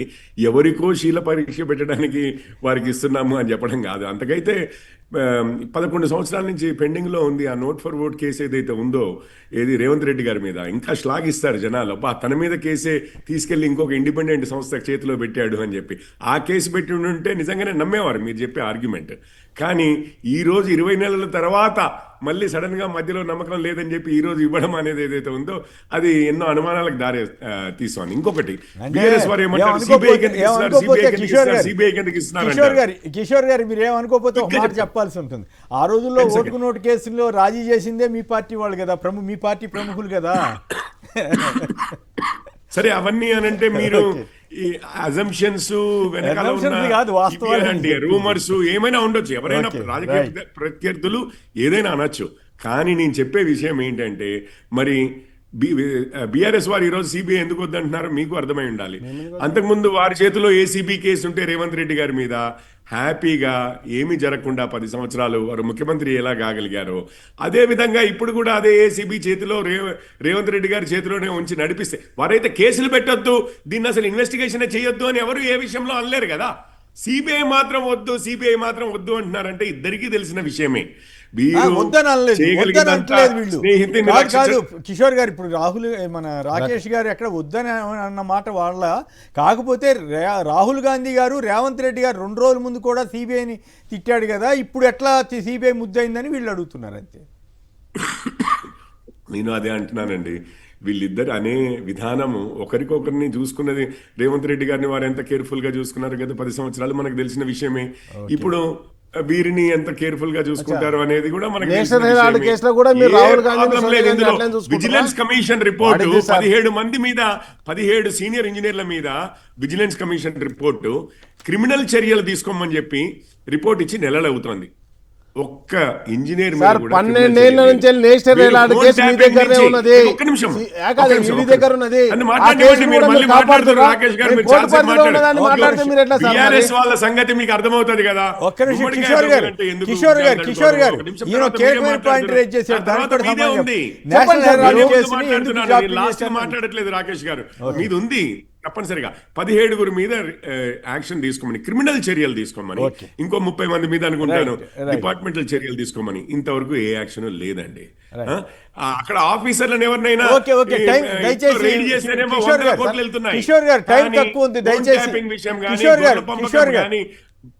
ఎవరికో శీల పరీక్ష పెట్టడానికి వారికి ఇస్తున్నాము అని చెప్పడం కాదు. అంతకైతే 11 సంవత్సరాల నుంచి పెండింగ్లో ఉంది ఆ నోట్ ఫర్ ఓట్ కేసు ఏదైతే ఉందో ఏది రేవంత్ రెడ్డి గారి మీద, ఇంకా శ్లాఘిస్తారు జనాలు, అబ్బా తన మీద కేసే తీసుకెళ్లి ఇంకొక ఇండిపెండెంట్ సంస్థ చేతిలో పెట్టాడు అని చెప్పి. ఆ కేసు పెట్టి ఉంటే నిజంగానే నమ్మేవారు మీరు చెప్పే ఆర్గ్యుమెంట్. కానీ ఈరోజు 20 నెలల తర్వాత మళ్ళీ సడన్గా మధ్యలో నమ్మకం లేదని చెప్పి ఈరోజు ఇవ్వడం అనేది ఏదైతే ఉందో అది ఎన్నో అనుమానాలకు దారి తీసుకోండి. ఇంకొకటి బీఆర్ఎస్ వారు ఏమంటారు, సిబిఐ కిందకి ఇస్తున్నారు. కిషోర్ గారు మీరు ఏమనుకోకపోతే ఒక మాట చెప్పాల్సి ఉంటుంది. ఆ రోజుల్లో ఓటుకు నోటు కేసులో రాజీ చేసిందే మీ పార్టీ వాళ్ళు కదా, మీ పార్టీ ప్రముఖులు కదా. సరే అవన్నీ అనంటే మీరు ఈ అజంప్షన్స్ రూమర్స్ ఏమైనా ఉండొచ్చు, ఎవరైనా రాజకీయ ప్రత్యర్థులు ఏదైనా అనొచ్చు. కానీ నేను చెప్పే విషయం ఏంటంటే మరి బీఆర్ఎస్ వారు ఈరోజు సిబిఐ ఎందుకు వద్దంటున్నారు మీకు అర్థమై ఉండాలి. అంతకుముందు వారి చేతిలో ఏసీబీ కేసు ఉంటే రేవంత్ రెడ్డి గారి మీద హ్యాపీగా ఏమీ జరగకుండా 10 సంవత్సరాలు వారు ముఖ్యమంత్రి ఎలా కాగలిగారో అదేవిధంగా ఇప్పుడు కూడా అదే ఏసీబీ చేతిలో రేవంత్ రెడ్డి గారి చేతిలోనే ఉంచి నడిపిస్తే వారైతే కేసులు పెట్టొద్దు, దీన్ని అసలు ఇన్వెస్టిగేషన్ చేయొద్దు అని ఎవరు ఏ విషయంలో అనలేరు కదా. సిబిఐ మాత్రం వద్దు అంటున్నారంటే ఇద్దరికీ తెలిసిన విషయమే. కాదు కిషోర్ గారు, ఇప్పుడు మన రాకేష్ గారు ఎక్కడ వద్దని అన్న మాట వాళ్ళ, కాకపోతే రాహుల్ గాంధీ గారు రేవంత్ రెడ్డి గారు 2 రోజుల ముందు కూడా సిబిఐని తిట్టాడు కదా, ఇప్పుడు ఎట్లా సిబిఐ ముద్దయిందని వీళ్ళు అడుగుతున్నారు అంతే. నేను అదే అంటున్నానండి, వీళ్ళిద్దరు అనే విధానము ఒకరికొకరిని చూసుకున్నది. రేవంత్ రెడ్డి గారిని వారు ఎంత కేర్ఫుల్ గా చూసుకున్నారు గత 10 సంవత్సరాలు మనకు తెలిసిన విషయమే. ఇప్పుడు వీరిని ఎంత కేర్ఫుల్ గా చూసుకుంటారు అనేది కూడా మనకు విజిలెన్స్ కమిషన్ రిపోర్టు 17 మంది మీద 17 సీనియర్ ఇంజనీర్ల మీద విజిలెన్స్ కమిషన్ రిపోర్టు క్రిమినల్ చర్యలు తీసుకోమని చెప్పి రిపోర్ట్ ఇచ్చి నెలలు అవుతోంది. ఒక్క ఇంజనీర్ 12 ఏళ్ల నుంచి నేషనల్ రైల్వే కేసు మీ దగ్గరనే ఉన్నది. మీ దగ్గర ఉన్నది. వాళ్ళ సంగతి మీకు అర్థమవుతుంది కదా. కిషోర్ గారు మాట్లాడట్లేదు రాకేష్ గారు, మీది ఉంది తప్పనిసరిగా 17 మీద యాక్షన్ తీసుకోమని, క్రిమినల్ చర్యలు తీసుకోమని, ఇంకో 30 మంది మీద అనుకుంటాను డిపార్ట్మెంటల్ చర్యలు తీసుకోమని. ఇంతవరకు ఏ యాక్షన్ లేదండి. అక్కడ ఆఫీసర్లను ఎవరినైనా వెళ్తున్నాయి,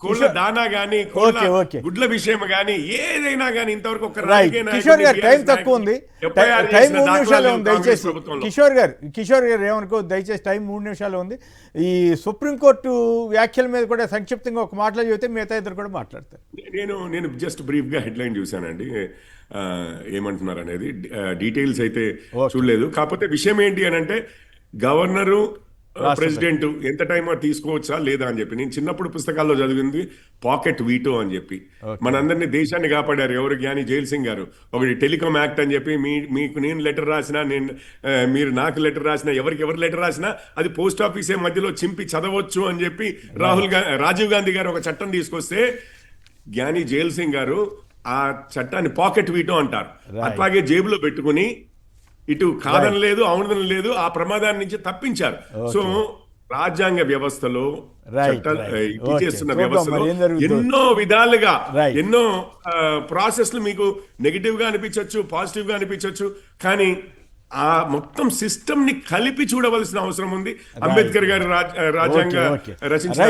కోళ్ళ దానా గానీ గుడ్ల విషయం గానీ ఏదైనా గానీ ఇంతవరకు కిషోర్ గారు టైం తక్కువ ఉంది, టైం 3 నిమిషాలు ఉంది. దయచేసి కిషోర్ గారు ఏమనుకో, దయచేసి టైం 3 నిమిషాలు ఉంది. ఈ సుప్రీంకోర్టు వ్యాఖ్యల మీద కూడా సంక్షిప్తంగా ఒక మాటలో చెబితే మిగతా ఇద్దరు కూడా మాట్లాడతారు. నేను జస్ట్ బ్రీఫ్ గా హెడ్లైన్ చూశానండి, ఏమంటున్నారు అనేది డీటెయిల్స్ అయితే చూడలేదు. కాకపోతే విషయం ఏంటి అని అంటే గవర్నరు ప్రెసిడెంట్ ఎంత టైం తీసుకోవచ్చా లేదా అని చెప్పి, నేను చిన్నప్పుడు పుస్తకాల్లో చదివింది పాకెట్ వీటో అని చెప్పి. మనందరినీ దేశాన్ని కాపాడారు ఎవరు, జ్ఞాని జైల్ సింగ్ గారు. ఒకటి టెలికాం యాక్ట్ అని చెప్పి మీకు నేను లెటర్ రాసినా, మీరు నాకు లెటర్ రాసినా, ఎవరు లెటర్ రాసినా అది పోస్ట్ ఆఫీసే మధ్యలో చింపి చదవచ్చు అని చెప్పి రాజీవ్ గాంధీ గారు ఒక చట్టం తీసుకొస్తే జ్ఞాని జైల్ సింగ్ గారు ఆ చట్టాన్ని పాకెట్ వీటో అంటారు. అట్లాగే జేబులో పెట్టుకుని ఇటు కాదని లేదు అవునదని లేదు ఆ ప్రమాదాన్ని నుంచి తప్పించారు. సో రాజ్యాంగ వ్యవస్థలో చేస్తున్న వ్యవస్థలో ఎన్నో విధాలుగా ఎన్నో ప్రాసెస్లు మీకు నెగిటివ్ గా అనిపించవచ్చు, పాజిటివ్ గా అనిపించవచ్చు, కానీ ఆ మొత్తం సిస్టమ్ ని కలిపి చూడవలసిన అవసరం ఉంది. అంబేద్కర్ గారు రాజ్యాంగ రచించిన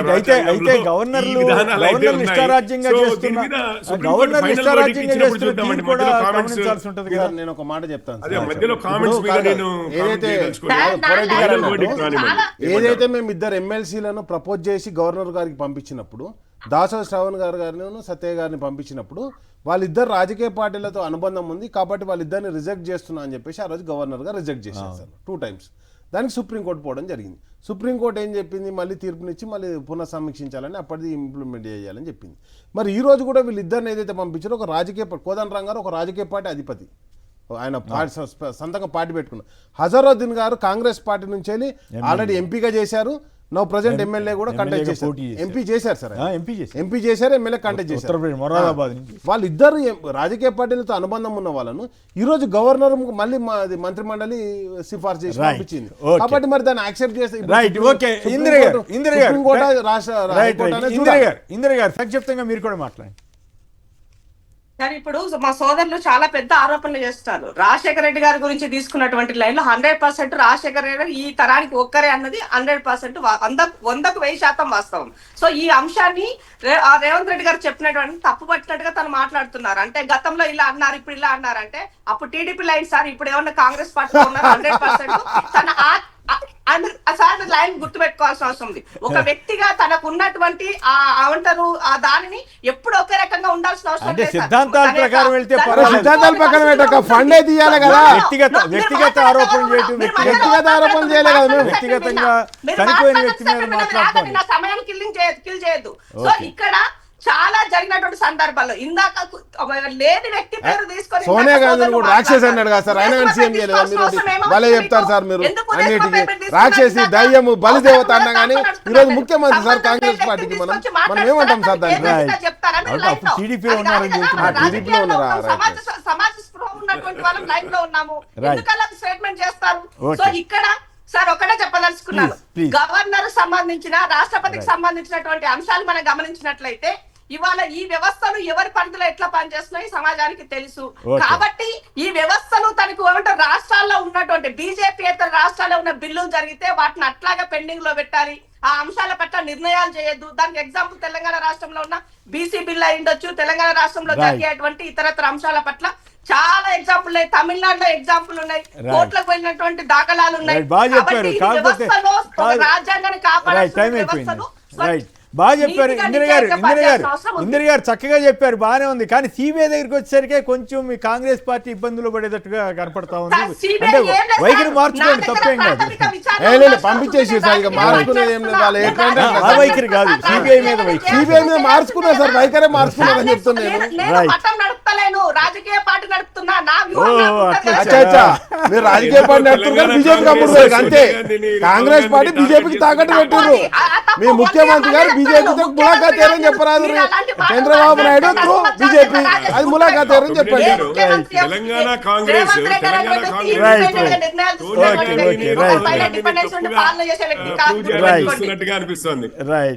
నేను ఒక మాట చెప్తాను. ఏదైతే మేము 2 ఎమ్మెల్సీలను ప్రపోజ్ చేసి గవర్నర్ గారికి పంపించినప్పుడు, దాసరి శ్రవణ్ గారిని సత్య గారిని పంపించినప్పుడు వాళ్ళిద్దరు రాజకీయ పార్టీలతో అనుబంధం ఉంది కాబట్టి వాళ్ళిద్దరిని రిజెక్ట్ చేస్తున్నా అని చెప్పేసి ఆ రోజు గవర్నర్ గారు రిజెక్ట్ చేసేసారు 2 times. దానికి సుప్రీంకోర్టు పోవడం జరిగింది. సుప్రీంకోర్టు ఏం చెప్పింది, మళ్ళీ తీర్పునిచ్చి మళ్ళీ పునఃసమీక్షించాలని, అప్పటిది ఇంప్లిమెంట్ చేయాలని చెప్పింది. మరి ఈ రోజు కూడా వీళ్ళిద్దరిని ఏదైతే పంపించారో ఒక రాజకీయ కోదండరాం గారు ఒక రాజకీయ పార్టీ అధిపతి, ఆయన సొంతంగా పార్టీ పెట్టుకున్నారు. హజరుద్దీన్ గారు కాంగ్రెస్ పార్టీ నుంచి వెళ్ళి ఆల్రెడీ ఎంపీగా చేశారు, నో ప్రజెంట్ ఎమ్మెల్యే కూడా కంటెస్ట్ చేశారు. ఎంపీ చేశారు సార్, ఎంపీ చేశారు, ఎమ్మెల్యే కంటెస్ట్ చేశారు. వాళ్ళిద్దరు రాజకీయ పార్టీలతో అనుబంధం ఉన్న వాళ్ళను ఈ రోజు గవర్నర్ మళ్ళీ మంత్రిమండలి సిఫార్సు చేసి పంపించింది. కాబట్టి మరి దాన్ని యాక్సెప్ట్ చేస్తే సంక్షిప్తంగా మీరు కూడా మాట్లాడండి. కానీ ఇప్పుడు మా సోదరులు చాలా పెద్ద ఆరోపణలు చేస్తారు. రాజశేఖర రెడ్డి గారి గురించి తీసుకున్నటువంటి లైన్ లో 100% రాజశేఖర రెడ్డి గారు ఈ తరానికి ఒక్కరే అన్నది 100% 100% వాస్తవం. సో ఈ అంశాన్ని రేవంత్ రెడ్డి గారు చెప్పినటువంటి తప్పు పట్టినట్టుగా తను మాట్లాడుతున్నారు. అంటే గతంలో ఇలా అన్నారు, ఇప్పుడు ఇలా అన్నారంటే అప్పుడు టీడీపీ లైన్ సార్, ఇప్పుడు ఏమన్నా కాంగ్రెస్ పార్టీలో ఉన్నారు 100%. తన సార్ లైన్ గుర్తుపెట్టుకోవాల్సిన అవసరం ఉంది. ఒక వ్యక్తిగా తనకు ఉన్నటువంటి ఏమంటారు ఆ దానిని ఎప్పుడు ఒకే రకంగా ఉండాల్సిన అవసరం అంటే లేదు సార్. సిద్ధాంతాల ప్రకారం వెళ్తే సిద్ధాంతాల ప్రకారం పెట్టక ఫండే తీయాలి కదా. వ్యక్తిగత ఆరోపణలు చేయటం, వ్యక్తిగత ఆరోపణలు చేయలే కదా మేము. వ్యక్తిగతంగా చనిపోయిన వ్యక్తి మీద మాట్లాడుతాం. నా సమయం కిల్ చేయొద్దు. సో ఇక్కడ చాలా జరిగినటువంటి సందర్భాల్లో ఇందాక లేని వ్యక్తి పేరు తీసుకొని సోనియా గాంధీ కూడా రాక్షసి అన్నాడు కదా సార్, ఆయన సీఎం చేయలేదా మీరు? భలే చెప్తారు సార్ మీరు అన్నిటికీ. రాక్షసి, దయ్యము, బలిదేవత అన్నా కానీ ఈరోజు ముఖ్యమంత్రి సార్ కాంగ్రెస్ పార్టీకి. మనం ఏమంటాం సార్ దానికి? అప్పుడు టీడీపీలో ఉన్నారని టీడీపీలో ఉన్నారా? సమాజ స్పృహ ఉన్నటువంటి వాళ్ళం లైన్ లో ఉన్నాము. Right. ఎందుకలా స్టేట్మెంట్ చేస్తారు? Okay. సో ఇక్కడ సార్ ఒకటే చెప్పదలుచుకున్నాను. Please. గవర్నర్ సంబంధించిన రాష్ట్రపతికి సంబంధించినటువంటి అంశాలు మనం గమనించినట్లయితే ఇవాళ ఈ వ్యవస్థలు ఎవరి పరిధిలో ఎట్లా పనిచేస్తున్నాయి సమాజానికి తెలుసు. Okay. కాబట్టి ఈ వ్యవస్థలు తనకు ఏమంటారు రాష్ట్రాల్లో ఉన్నటువంటి బీజేపీయేతర రాష్ట్రాల్లో ఉన్న బిల్లులు జరిగితే వాటిని అట్లాగే పెండింగ్ లో పెట్టాలి. ఆ అంశాల పట్ల నిర్ణయాలు చేయొద్దు. దానికి ఎగ్జాంపుల్ తెలంగాణ రాష్ట్రంలో ఉన్న బీసీ బిల్ అయి ఉండొచ్చు. తెలంగాణ రాష్ట్రంలో Right. జరిగేటువంటి ఇతరత్ర అంశాల పట్ల చాలా ఎగ్జాంపుల్ ఉన్నాయి. తమిళనాడులో ఎగ్జాంపుల్ ఉన్నాయి. కోర్టులకు వెళ్ళినటువంటి దాఖలాలు ఉన్నాయి. Right. బాగా చెప్పారు. కాబట్టి ఈ కాకపోతే వ్యవస్థలో ఒక రాజ్యాంగాన్ని కాపాడాల్సిన టైం అయిపోయింది. వ్యవస్థలు రైట్, బాగా చెప్పారు నీతిగా ఇందిర గారు. నిజాయితీగా పనిచేయాల్సిన అవసరం ఉంది. ఇందిర గారు చక్కగా చెప్పారు, బాగానే ఉంది. కానీ సిబిఐ దగ్గరికి వచ్చేసరికి కొంచెం మీ కాంగ్రెస్ పార్టీ ఇబ్బందులు పడేటట్టుగా కనపడతా ఉంది. సార్, CBI అంటే ఏం లేదు వైఖరి సార్. మార్చుకోండి, నా దగ్గర తప్పేం కాదు. ప్రాథమిక విచారణ లేదు ఉండాల్సిన పంపించేసి అవసరం సార్, ఇక ఉంది. మార్చుకునేది ఏం లేదు. వాళ్ళు ఏంటంటే ఆ వైఖరి కాదు, సిబిఐ మీద వైఖరి. సిబిఐ మీద మార్చుకున్నారు సార్, వైఖరే మార్చుకున్నారని చెప్తున్నాను నేను. నేను Right. మతం నడుపుతలేను, రాజకీయ పార్టీ నడుపుతున్నా. నా ఓ, వ్యూహం నాకు అట్లా ఉంటుంది. అచ్చా అచ్చా, మీరు రాజకీయ పార్టీ నడుపుతారు కానీ బీజేపీ కప్పుడు అంతే. కాంగ్రెస్ పార్టీ బీజేపీకి తాకట్టు పెట్టారు. మీ ముఖ్యమంత్రి గారు బీజేపీతో ములాఖాత్ అయ్యారని చెప్పరాదు. చంద్రబాబు నాయుడు త్రూ బీజేపీ అది ములాఖాత్ అయ్యారని చెప్పండి. తెలంగాణ కాంగ్రెస్ Right. చూస్తున్నట్టుగా అనిపిస్తోంది. రైట్.